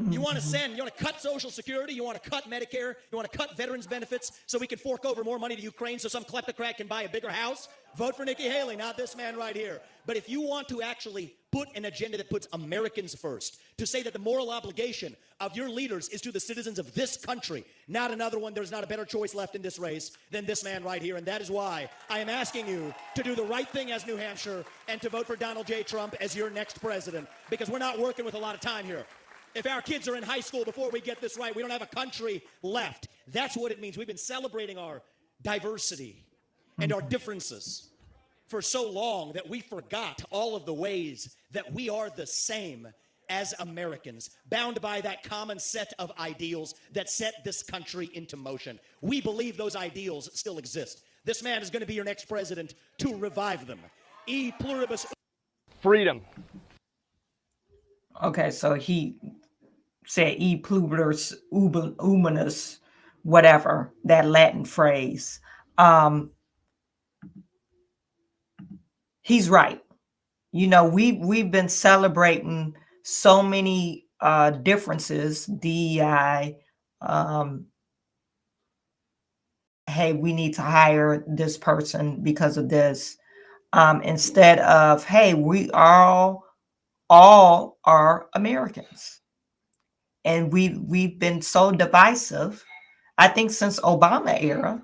You want to cut Social Security, you want to cut Medicare, you want to cut veterans benefits so we can fork over more money to Ukraine so some kleptocrat can buy a bigger house? Vote for Nikki Haley, not this man right here. But if you want to actually put an agenda that puts Americans first, to say that the moral obligation of your leaders is to the citizens of this country, not another one, there's not a better choice left in this race than this man right here. And that is why I am asking you to do the right thing as New Hampshire and to vote for Donald J. Trump as your next president, because we're not working with a lot of time here. If our kids are in high school before we get this right, we don't have a country left. That's what it means. We've been celebrating our diversity and our differences for so long that we forgot all of the ways that we are the same as Americans, bound by that common set of ideals that set this country into motion. We believe those ideals still exist. This man is going to be your next president to revive them. E pluribus. Freedom. Okay, so he said e pluribus unus, whatever, that Latin phrase. He's right. You know, we've been celebrating so many differences, DEI. Hey, we need to hire this person because of this, instead of, hey, we all are Americans. And we've been so divisive, I think, since Obama era,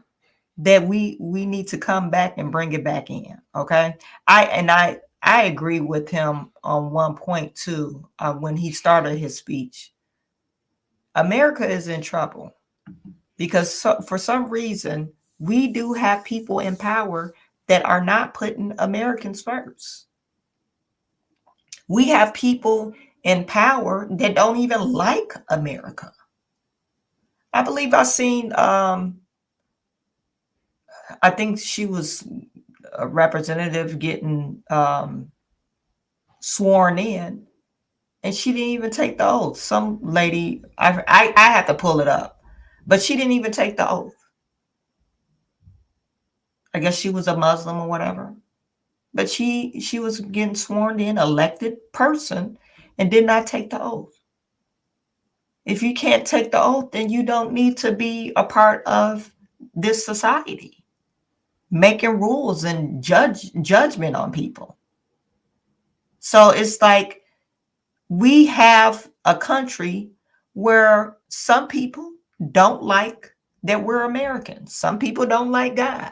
that we need to come back and bring it back in. Okay. I agree with him on one point too, when he started his speech. America is in trouble because for some reason we do have people in power that are not putting Americans first. We have people in power that don't even like America. I believe I seen, I think she was a representative getting sworn in, and she didn't even take the oath. Some lady, I have to pull it up, but she didn't even take the oath. I guess she was a Muslim or whatever, but she was getting sworn in, elected person, and did not take the oath. If you can't take the oath, then you don't need to be a part of this society, making rules and judgment on people. So it's like we have a country where some people don't like that we're Americans. Some people don't like God.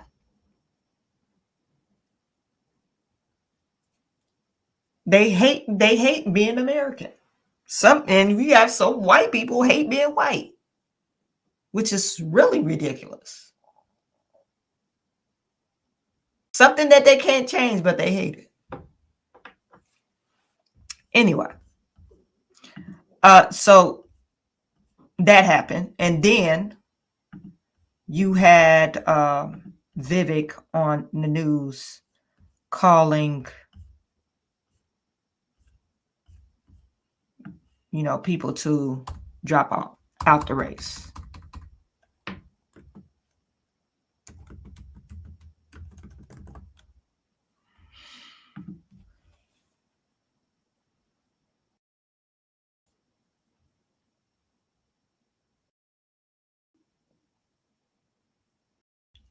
They hate being American. And we have some white people hate being white, which is really ridiculous. Something that they can't change, but they hate it. Anyway, so that happened. And then you had Vivek on the news calling, people to drop out the race.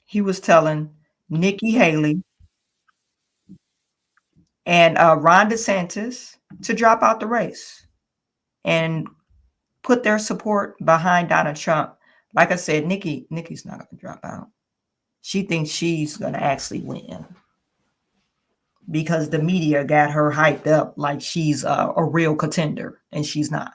he was telling Nikki Haley and Ron DeSantis to drop out the race and put their support behind Donald Trump. Like I said, Nikki's not going to drop out. She thinks she's going to actually win because the media got her hyped up like she's a real contender, and she's not.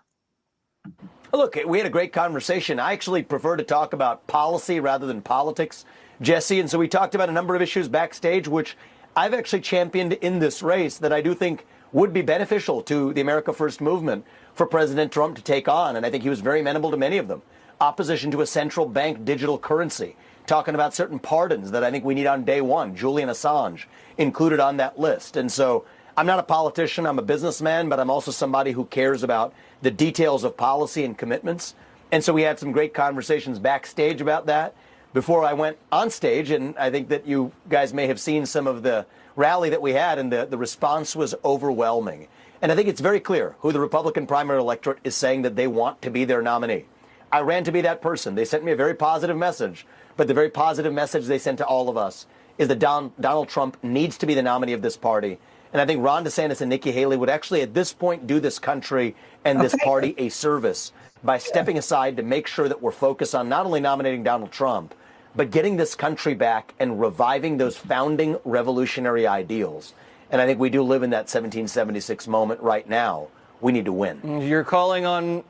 Look, we had a great conversation. I actually prefer to talk about policy rather than politics, Jesse. And so we talked about a number of issues backstage, which I've actually championed in this race that I do think would be beneficial to the America First movement for President Trump to take on. And I think he was very amenable to many of them. Opposition to a central bank digital currency, talking about certain pardons that I think we need on day one. Julian Assange included on that list. And so I'm not a politician, I'm a businessman, but I'm also somebody who cares about the details of policy and commitments. And so we had some great conversations backstage about that before I went on stage. And I think that you guys may have seen some of the rally that we had, and the response was overwhelming. And I think it's very clear who the Republican primary electorate is saying that they want to be their nominee. I ran to be that person. They sent me a very positive message, but the very positive message they sent to all of us is that Donald Trump needs to be the nominee of this party. And I think Ron DeSantis and Nikki Haley would actually at this point do this country and this party a service by stepping aside to make sure that we're focused on not only nominating Donald Trump, but getting this country back and reviving those founding revolutionary ideals. And I think we do live in that 1776 moment right now. We need to win. You're calling on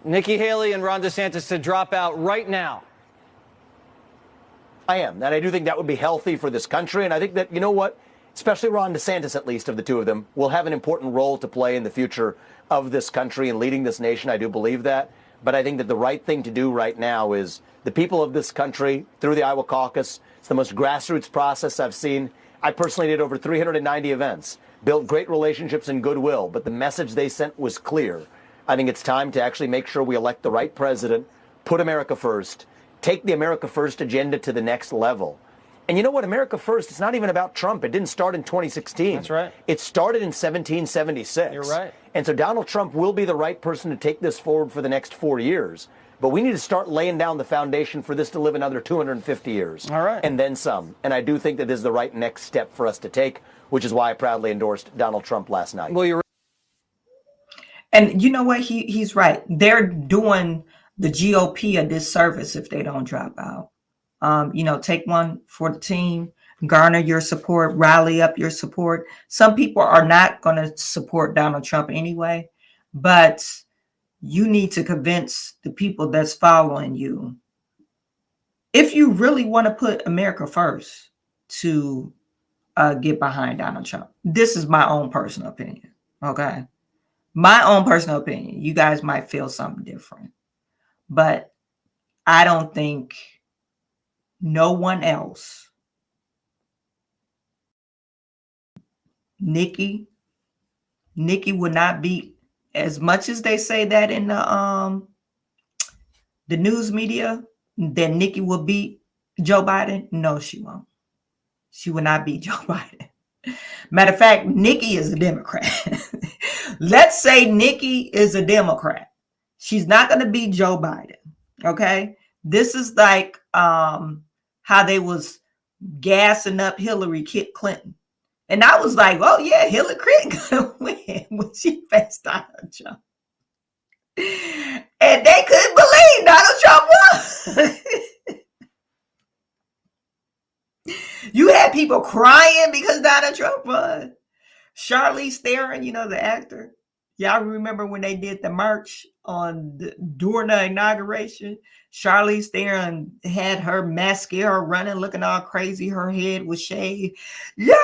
Nikki Haley and Ron DeSantis to drop out right now. I am. And I do think that would be healthy for this country. And I think that, you know what, especially Ron DeSantis, at least of the two of them, will have an important role to play in the future of this country and leading this nation. I do believe that. But I think that the right thing to do right now is the people of this country through the Iowa caucus. It's the most grassroots process I've seen. I personally did over 390 events, built great relationships and goodwill, but the message they sent was clear. I think it's time to actually make sure we elect the right president, put America first, take the America First agenda to the next level. And you know what? America First, it's not even about Trump. It didn't start in 2016. That's right. It started in 1776. You're right. And so Donald Trump will be the right person to take this forward for the next 4 years. But we need to start laying down the foundation for this to live another 250 years. All right. And then some. And I do think that this is the right next step for us to take, which is why I proudly endorsed Donald Trump last night. Well, you're And you know what? He's right. They're doing the GOP a disservice if they don't drop out. Take one for the team, garner your support, rally up your support. Some people are not going to support Donald Trump anyway, but you need to convince the people that's following you, if you really want to put America first, to get behind Donald Trump. This is my own personal opinion. Okay. My own personal opinion. You guys might feel something different, but I don't think no one else, Nikki would not beat, as much as they say that in the news media, that Nikki will beat Joe Biden. No, she won't. She will not beat Joe Biden. Matter of fact, Nikki is a Democrat. Let's say Nikki is a Democrat. She's not going to beat Joe Biden. Okay. This is like how they was gassing up Hillary Clinton. And I was like, oh yeah, Hillary Clinton gonna win when she faced Donald Trump. And they couldn't believe Donald Trump won. You had people crying because Donald Trump won. Charlize Theron, the actor. Y'all remember when they did the march during the inauguration? Charlize Theron had her mascara running, looking all crazy. Her head was shaved. Yo,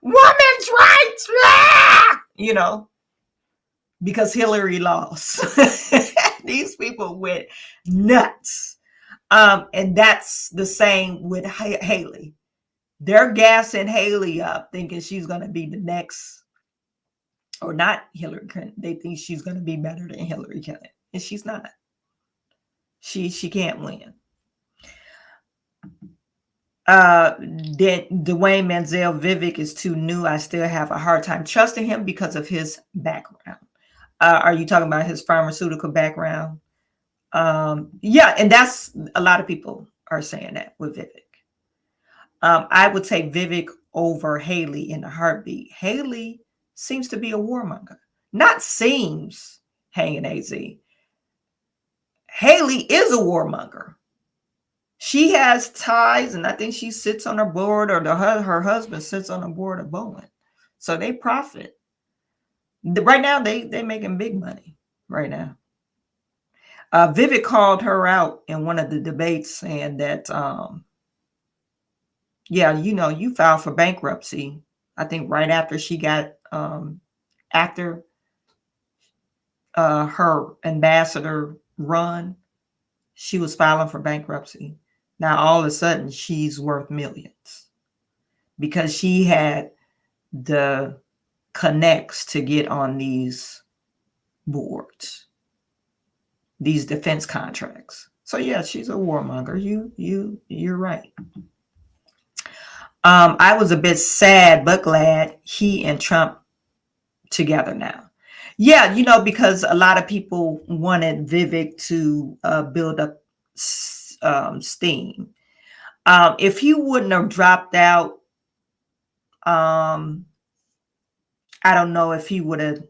women's rights, because Hillary lost. These people went nuts. And that's the same with Haley. They're gassing Haley up, thinking she's going to be the next, or not Hillary Clinton. They think she's going to be better than Hillary Clinton, and she's not. She can't win. Dwayne Manziel, Vivek is too new. I still have a hard time trusting him because of his background. Are you talking about his pharmaceutical background? Yeah, and that's a lot of people are saying that with Vivek. I would take Vivek over Haley in a heartbeat. Haley seems to be a warmonger. Not seems, hanging AZ. Haley is a warmonger. She has ties, and I think she sits on her board, or her husband sits on the board of Boeing. So they profit. Right now, they making big money right now. Vivek called her out in one of the debates saying that, yeah, you filed for bankruptcy. I think right after she got, after her ambassador run, she was filing for bankruptcy. Now, all of a sudden, she's worth millions because she had the connects to get on these boards, these defense contracts. So yeah, she's a warmonger. You're right. I was a bit sad but glad he and Trump together now. Yeah, because a lot of people wanted Vivek to build up steam. If he wouldn't have dropped out, I don't know if he would have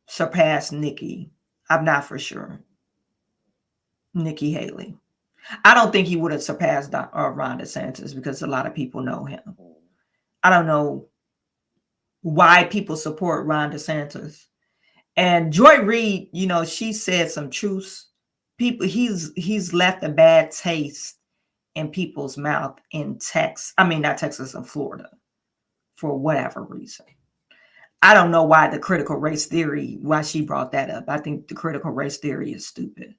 surpassed Nikki. I'm not for sure. Nikki Haley. I don't think he would have surpassed Ron DeSantis because a lot of people know him. I don't know why people support Ron DeSantis. And Joy Reid, she said some truths. He's left a bad taste in people's mouth in Texas. I mean, not Texas, and Florida, for whatever reason. I don't know why the critical race theory, why she brought that up. I think the critical race theory is stupid.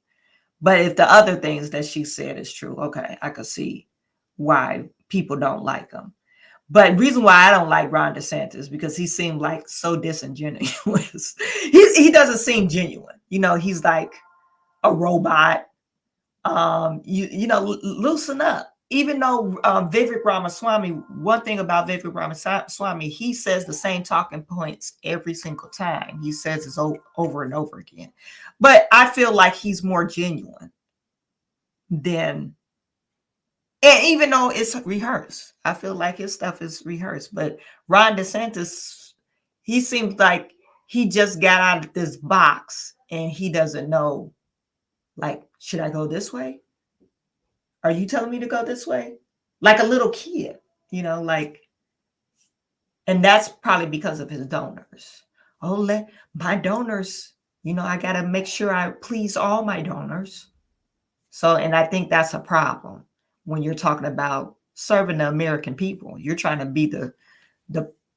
But if the other things that she said is true, okay, I could see why people don't like him. But reason why I don't like Ron DeSantis because he seemed like so disingenuous. he doesn't seem genuine. He's like a robot. Loosen up. Even though Vivek Ramaswamy, one thing about Vivek Ramaswamy, he says the same talking points every single time. He says it over and over again. But I feel like he's more genuine than, and even though it's rehearsed, I feel like his stuff is rehearsed. But Ron DeSantis, he seems like he just got out of this box and he doesn't know, like, should I go this way? Are you telling me to go this way? Like a little kid, and that's probably because of his donors. Oh, my donors, I got to make sure I please all my donors. So, and I think that's a problem when you're talking about serving the American people. You're trying to be the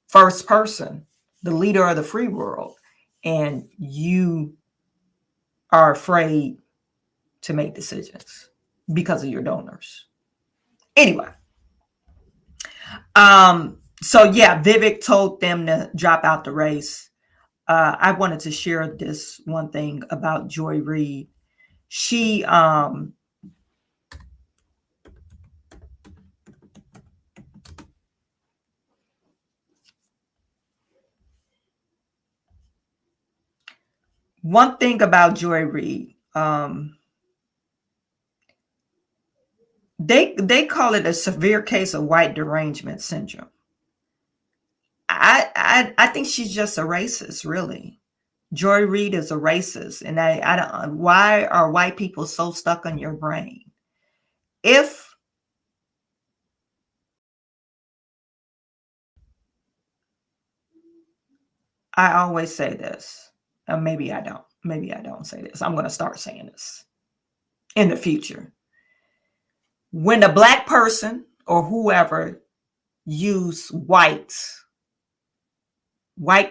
first person, the leader of the free world, and you are afraid to make decisions because of your donors. Anyway, so yeah, Vivek told them to drop out the race. I wanted to share this one thing about Joy Reid. She one thing about Joy Reid, they call it a severe case of white derangement syndrome. I think she's just a racist, really. Joy Reid is a racist, and I don't. Why are white people so stuck on your brain? If I always say this, and maybe I don't. Maybe I don't say this. I'm going to start saying this in the future. When a black person or whoever use white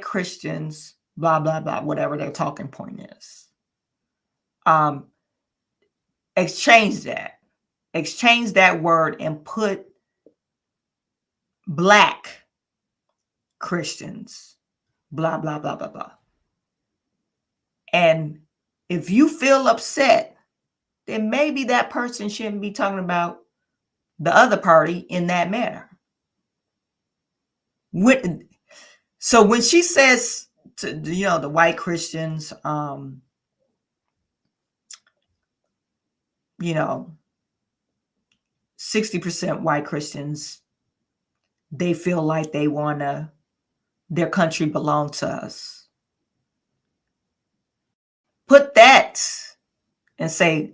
Christians, blah, blah, blah, whatever their talking point is, exchange that word and put black Christians, blah, blah, blah, blah, blah. And if you feel upset, then maybe that person shouldn't be talking about the other party in that manner. So when she says to, the white Christians, 60% white Christians, they feel like they want their country belong to us. Put that and say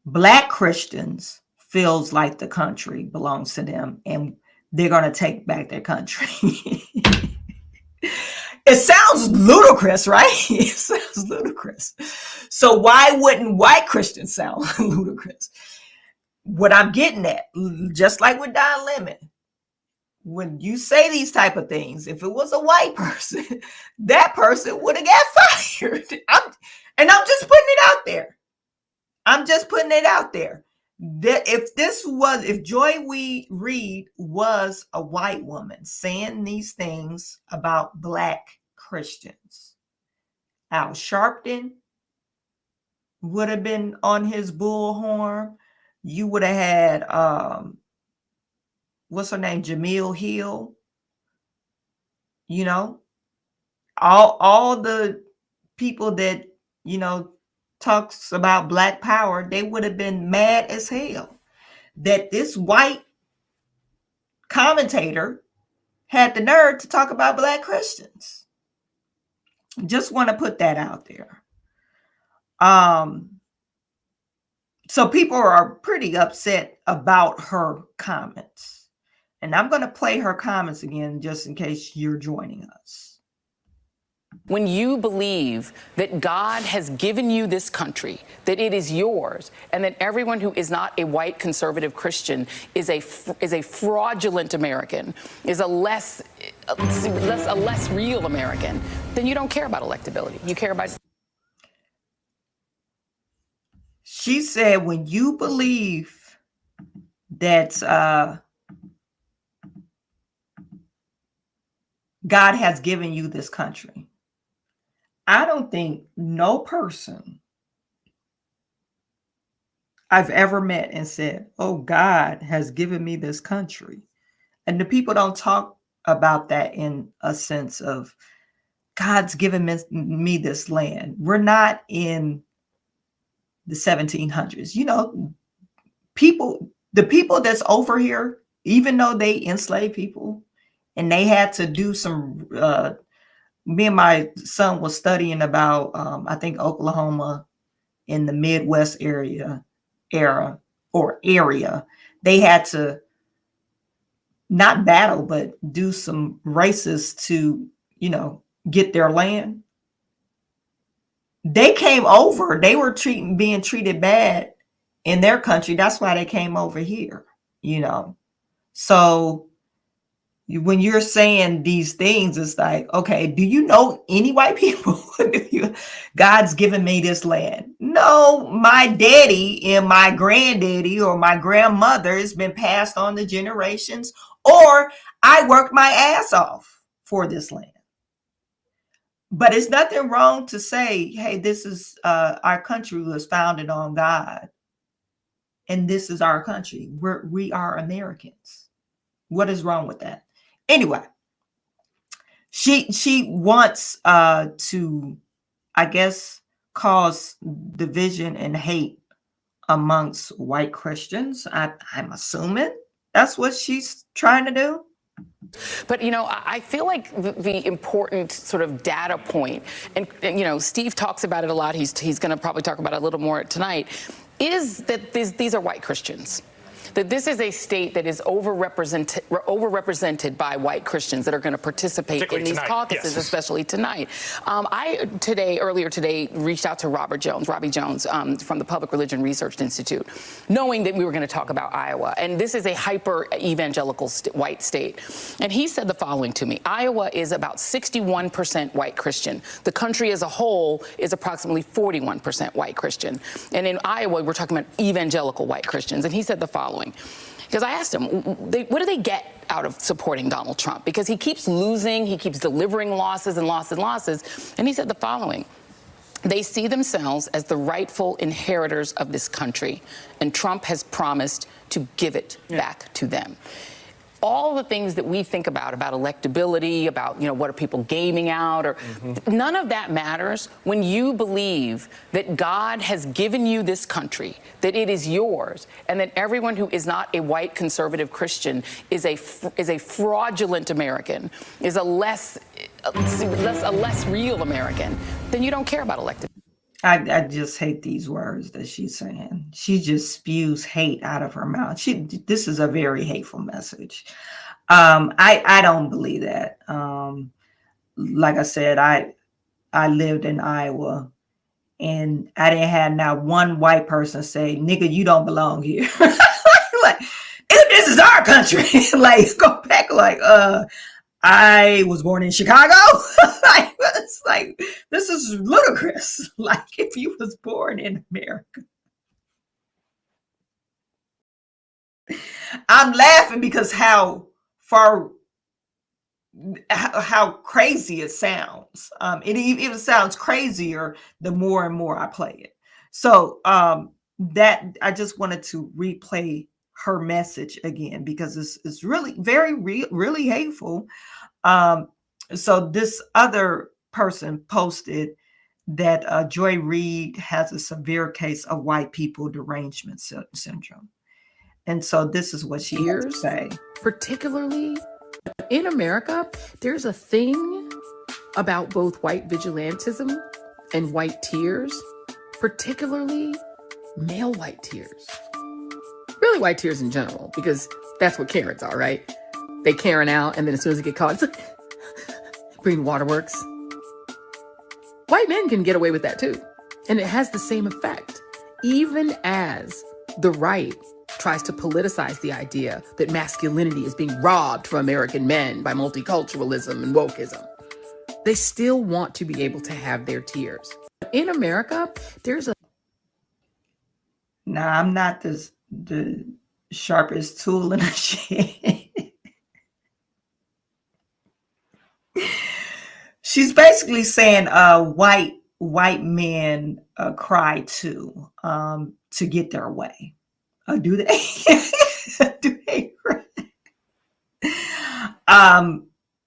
Black Christians feels like the country belongs to them and they're going to take back their country. It sounds ludicrous, right? It sounds ludicrous. So why wouldn't white Christians sound ludicrous? What I'm getting at, just like with Don Lemon, when you say these type of things, if it was a white person, that person would have got fired. I'm just putting it out there. I'm just putting it out there. That if Joy Reid was a white woman saying these things about Black Christians, Al Sharpton would have been on his bullhorn. You would have had what's her name, Jamil Hill. You know, all the people that talks about Black power, they would have been mad as hell that this white commentator had the nerve to talk about Black Christians. Just want to put that out there. So people are pretty upset about her comments. And I'm going to play her comments again just in case you're joining us. When you believe that God has given you this country, that it is yours, and that everyone who is not a white conservative Christian is a fraudulent American, is a less real American, then you don't care about electability. You care about. She said, when you believe that God has given you this country, I don't think no person I've ever met and said, oh, God has given me this country. And the people don't talk about that in a sense of God's given me this land. We're not in the 1700s. The people that's over here, even though they enslaved people and they had to do some me and my son was studying about, I think, Oklahoma in the Midwest area. They had to not battle, but do some races to, get their land. They came over. They were being treated bad in their country. That's why they came over here, So when you're saying these things, it's like, okay, do you know any white people? God's given me this land. No, my daddy and my granddaddy or my grandmother has been passed on to generations, or I worked my ass off for this land. But it's nothing wrong to say, hey, this is our country was founded on God. And this is our country. We are Americans. What is wrong with that? Anyway, she wants to, I guess, cause division and hate amongst white Christians. I'm assuming that's what she's trying to do. But, I feel like the important sort of data point, and Steve talks about it a lot. He's going to probably talk about it a little more tonight, is that these are white Christians. That this is a state that is overrepresented by white Christians that are going to participate in these caucuses, especially tonight. Earlier today, reached out to Robbie Jones, from the Public Religion Research Institute, knowing that we were going to talk about Iowa. And this is a hyper-evangelical white state. And he said the following to me: Iowa is about 61% white Christian. The country as a whole is approximately 41% white Christian. And in Iowa, we're talking about evangelical white Christians. And he said the following. Because I asked him, what do they get out of supporting Donald Trump? Because he keeps losing, he keeps delivering losses and losses and losses. And he said the following: they see themselves as the rightful inheritors of this country, and Trump has promised to give it back to them. all the things that we think about electability, about, what are people gaming out, or none of that matters when you believe that God has given you this country, that it is yours, and that everyone who is not a white conservative Christian is a fraudulent American, is a less real American. Then you don't care about electability. I just hate these words that she's saying. She just spews hate out of her mouth. This is a very hateful message. I don't believe that. Like I said, I lived in Iowa, and I didn't have not one white person say, "Nigga, you don't belong here." Like, this is our country. Like, go back. Like, I was born in Chicago. Like, it's like, this is ludicrous. Like, if you was born in America. I'm laughing because how crazy it sounds. It even sounds crazier the more and more I play it. So that I just wanted to replay her message again because it's really really hateful. So this other person posted that Joy Reid has a severe case of white people derangement syndrome. And so this is what she has to say. Particularly in America, there's a thing about both white vigilantism and white tears, particularly male white tears. Really white tears in general, because that's what Karens are, right? They Karen out, and then as soon as they get caught, it's like, Green Waterworks. White men can get away with that too. And it has the same effect. Even as the right tries to politicize the idea that masculinity is being robbed from American men by multiculturalism and wokeism, they still want to be able to have their tears. In America, there's a... Now, I'm not the sharpest tool in the shed. She's basically saying white men cry too to get their way. Do they? Do they cry?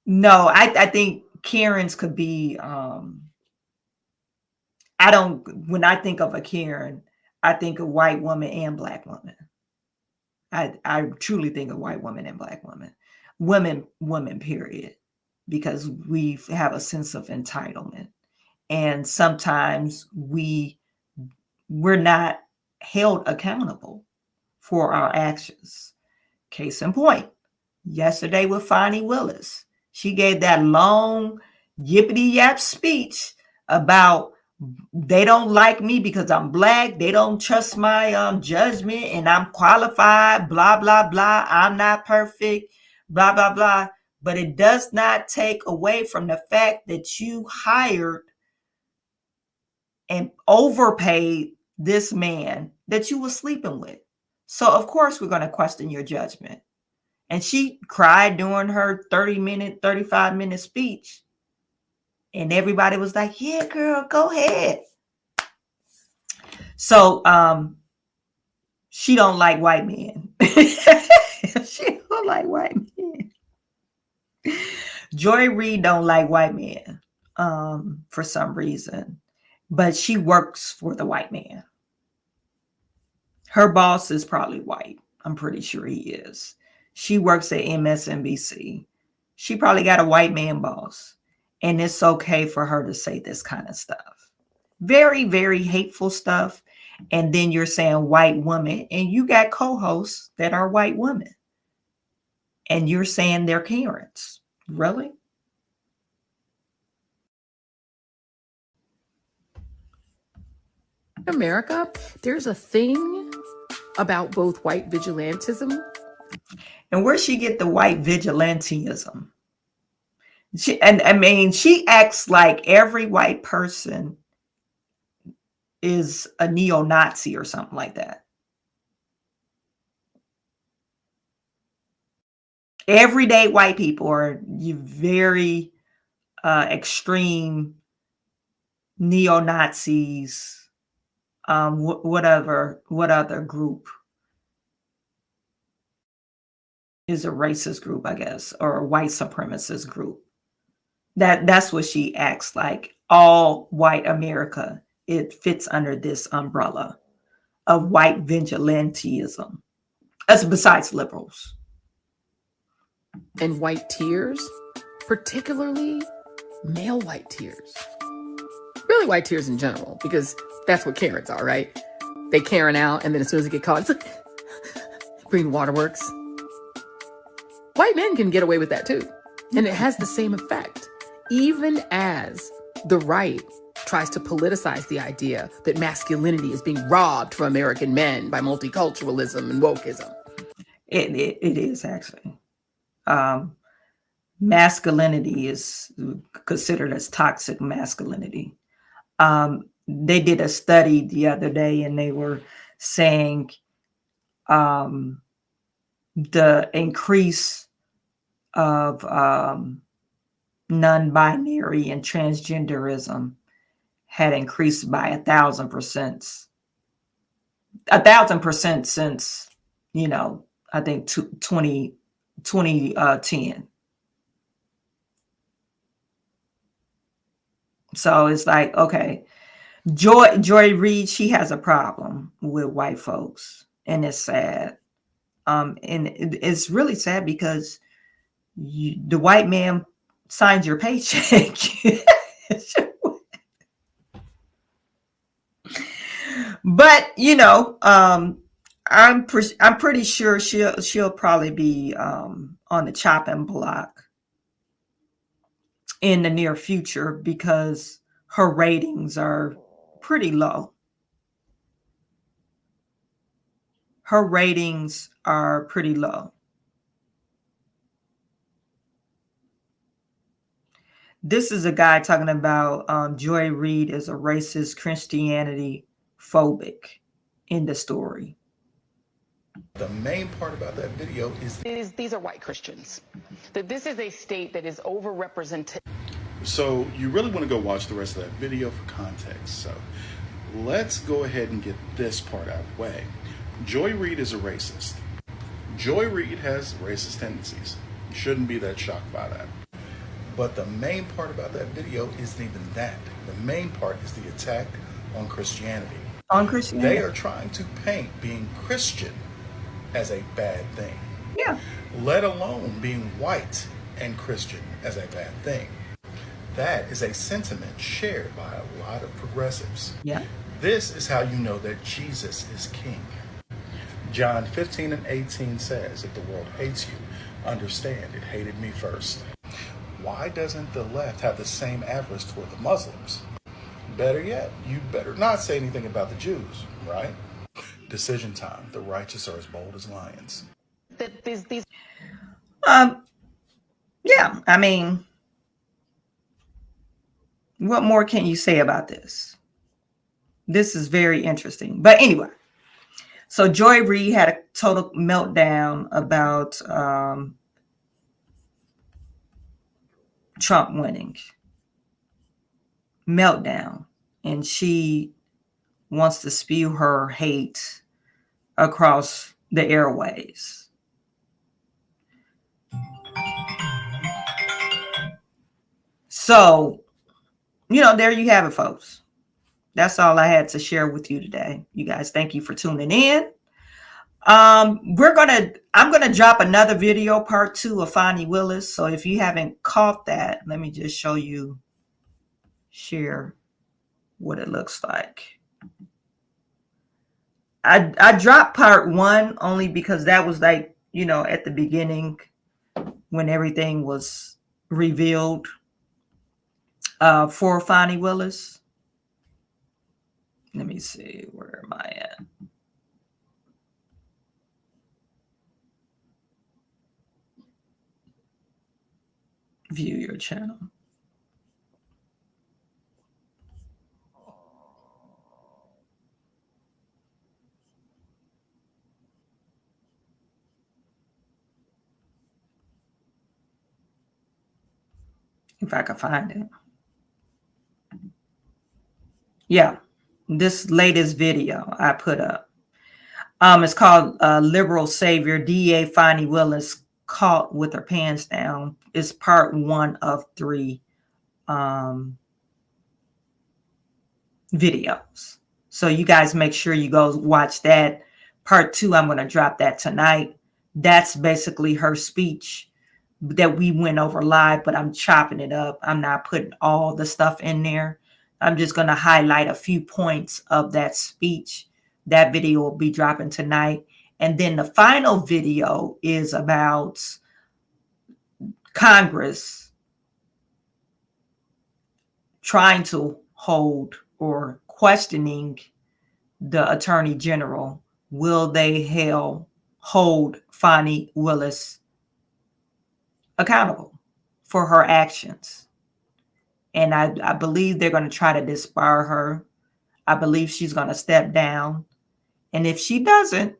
No, I think Karens could be. When I think of a Karen, I think of white woman and black woman. I truly think of white woman and black woman. Women, period. Because we have a sense of entitlement. And sometimes we're not held accountable for our actions. Case in point, yesterday with Fani Willis, she gave that long yippity yap speech about they don't like me because I'm black. They don't trust my judgment and I'm qualified, blah, blah, blah. I'm not perfect, blah, blah, blah. But it does not take away from the fact that you hired and overpaid this man that you were sleeping with. So, of course, we're going to question your judgment. And she cried during her 35-minute speech. And everybody was like, yeah, girl, go ahead. So, she don't like white men. She don't like white men. Joy Reid don't like white men for some reason, but she works for the white man. Her boss is probably white. I'm pretty sure he is. She works at MSNBC. She probably got a white man boss, and it's okay for her to say this kind of stuff. Very, very hateful stuff. And then you're saying white woman, and you got co-hosts that are white women, and you're saying they're Karens. Really? In America, there's a thing about both white vigilantism. And where she get the white vigilantism? She acts like every white person is a neo-Nazi or something like that. Everyday white people are very extreme neo-Nazis. What other group? is a racist group, I guess, or a white supremacist group. That's what she acts like. All white America, it fits under this umbrella of white vigilantism. That's besides liberals. And white tears, particularly male white tears. Really white tears in general, because that's what Karens are, right? They Karen out, and then as soon as they get caught, it's like green waterworks. White men can get away with that too. And it has the same effect. Even as the right tries to politicize the idea that masculinity is being robbed from American men by multiculturalism and wokeism. It is actually. Masculinity is considered as toxic masculinity. They did a study the other day, and they were saying the increase of non-binary and transgenderism had increased by 1,000%. 1,000% since, I think 2010. So it's like, okay, Joy Reid, she has a problem with white folks, and it's sad. And it's really sad because the white man signs your paycheck. But I'm pretty sure she'll probably be on the chopping block in the near future because her ratings are pretty low. Her ratings are pretty low. This is a guy talking about Joy Reid is a racist, Christianity phobic in the story. The main part about that video is These are white Christians. That this is a state that is overrepresented. so you really want to go watch the rest of that video for context. So let's go ahead and get this part out of the way. Joy Reid is a racist. Joy Reid has racist tendencies. You shouldn't be that shocked by that. But the main part about that video isn't even that. The main part is the attack on Christianity. On Christianity. They are trying to paint being Christian as a bad thing. Yeah. Let alone being white and Christian as a bad thing. That is a sentiment shared by a lot of progressives. Yeah. This is how you know that Jesus is king. John 15:18 says, if the world hates you, understand it hated me first. Why doesn't the left have the same avarice toward the Muslims? Better yet, you better not say anything about the Jews, right? Decision time. The righteous are as bold as lions. Yeah, I mean, what more can you say about this? This is very interesting. But anyway, so Joy Reid had a total meltdown about Trump winning. Meltdown. And she wants to spew her hate across the airways. So, there you have it, folks. That's all I had to share with you today. You guys, thank you for tuning in. I'm gonna drop another video, part 2 of Fani Willis. So if you haven't caught that, let me just show you, share what it looks like. I dropped part 1 only because that was like, at the beginning when everything was revealed for Fani Willis. Let me see, where am I at? View your channel. If I can find it. Yeah, this latest video I put up. It's called Liberal Savior. DA Fani Willis caught with her pants down is part 1 of 3 videos. So you guys make sure you go watch that. Part 2, I'm going to drop that tonight. That's basically her speech that we went over live, but I'm chopping it up. I'm not putting all the stuff in there. I'm just going to highlight a few points of that speech. That video will be dropping tonight. And then the final video is about Congress trying to hold or questioning the Attorney General. Will they hold Fani Willis accountable for her actions? And I believe they're going to try to disbar her. I believe she's going to step down. And if she doesn't,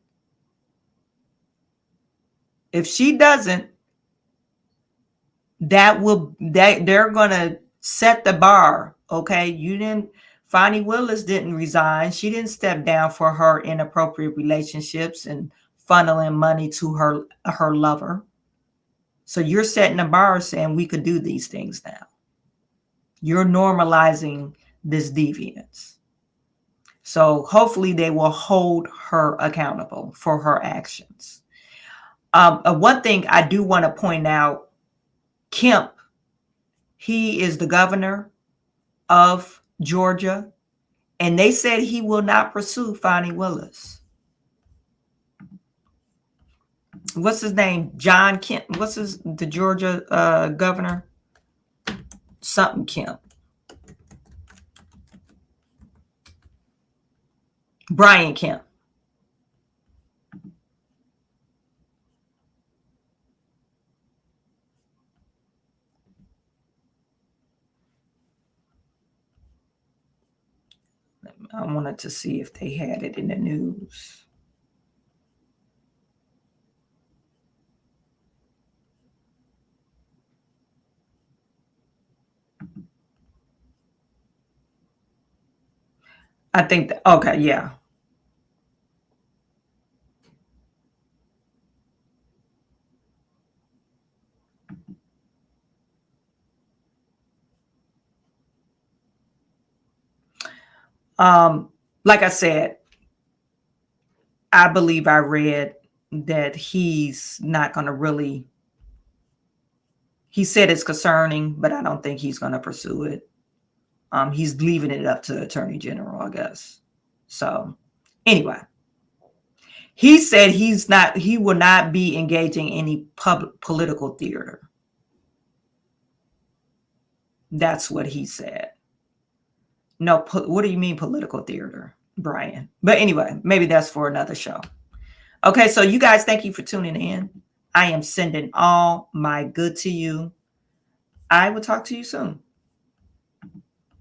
they're going to set the bar. Okay. Fani Willis didn't resign. She didn't step down for her inappropriate relationships and funneling money to her lover. So you're setting a bar saying we could do these things now. You're normalizing this deviance. So hopefully they will hold her accountable for her actions. One thing I do want to point out, Kemp, he is the governor of Georgia, and they said he will not pursue Fani Willis. What's his name? John Kemp. The Georgia governor? Something Kemp. Brian Kemp. I wanted to see if they had it in the news. I think that, okay, yeah. Like I said, I believe I read that he's not going to really, he said it's concerning, but I don't think he's going to pursue it. He's leaving it up to the Attorney General, I guess. So anyway, he said he will not be engaging in any public political theater. That's what he said. No, what do you mean political theater, Brian? But anyway, maybe that's for another show. Okay, so you guys, thank you for tuning in. I am sending all my good to you. I will talk to you soon.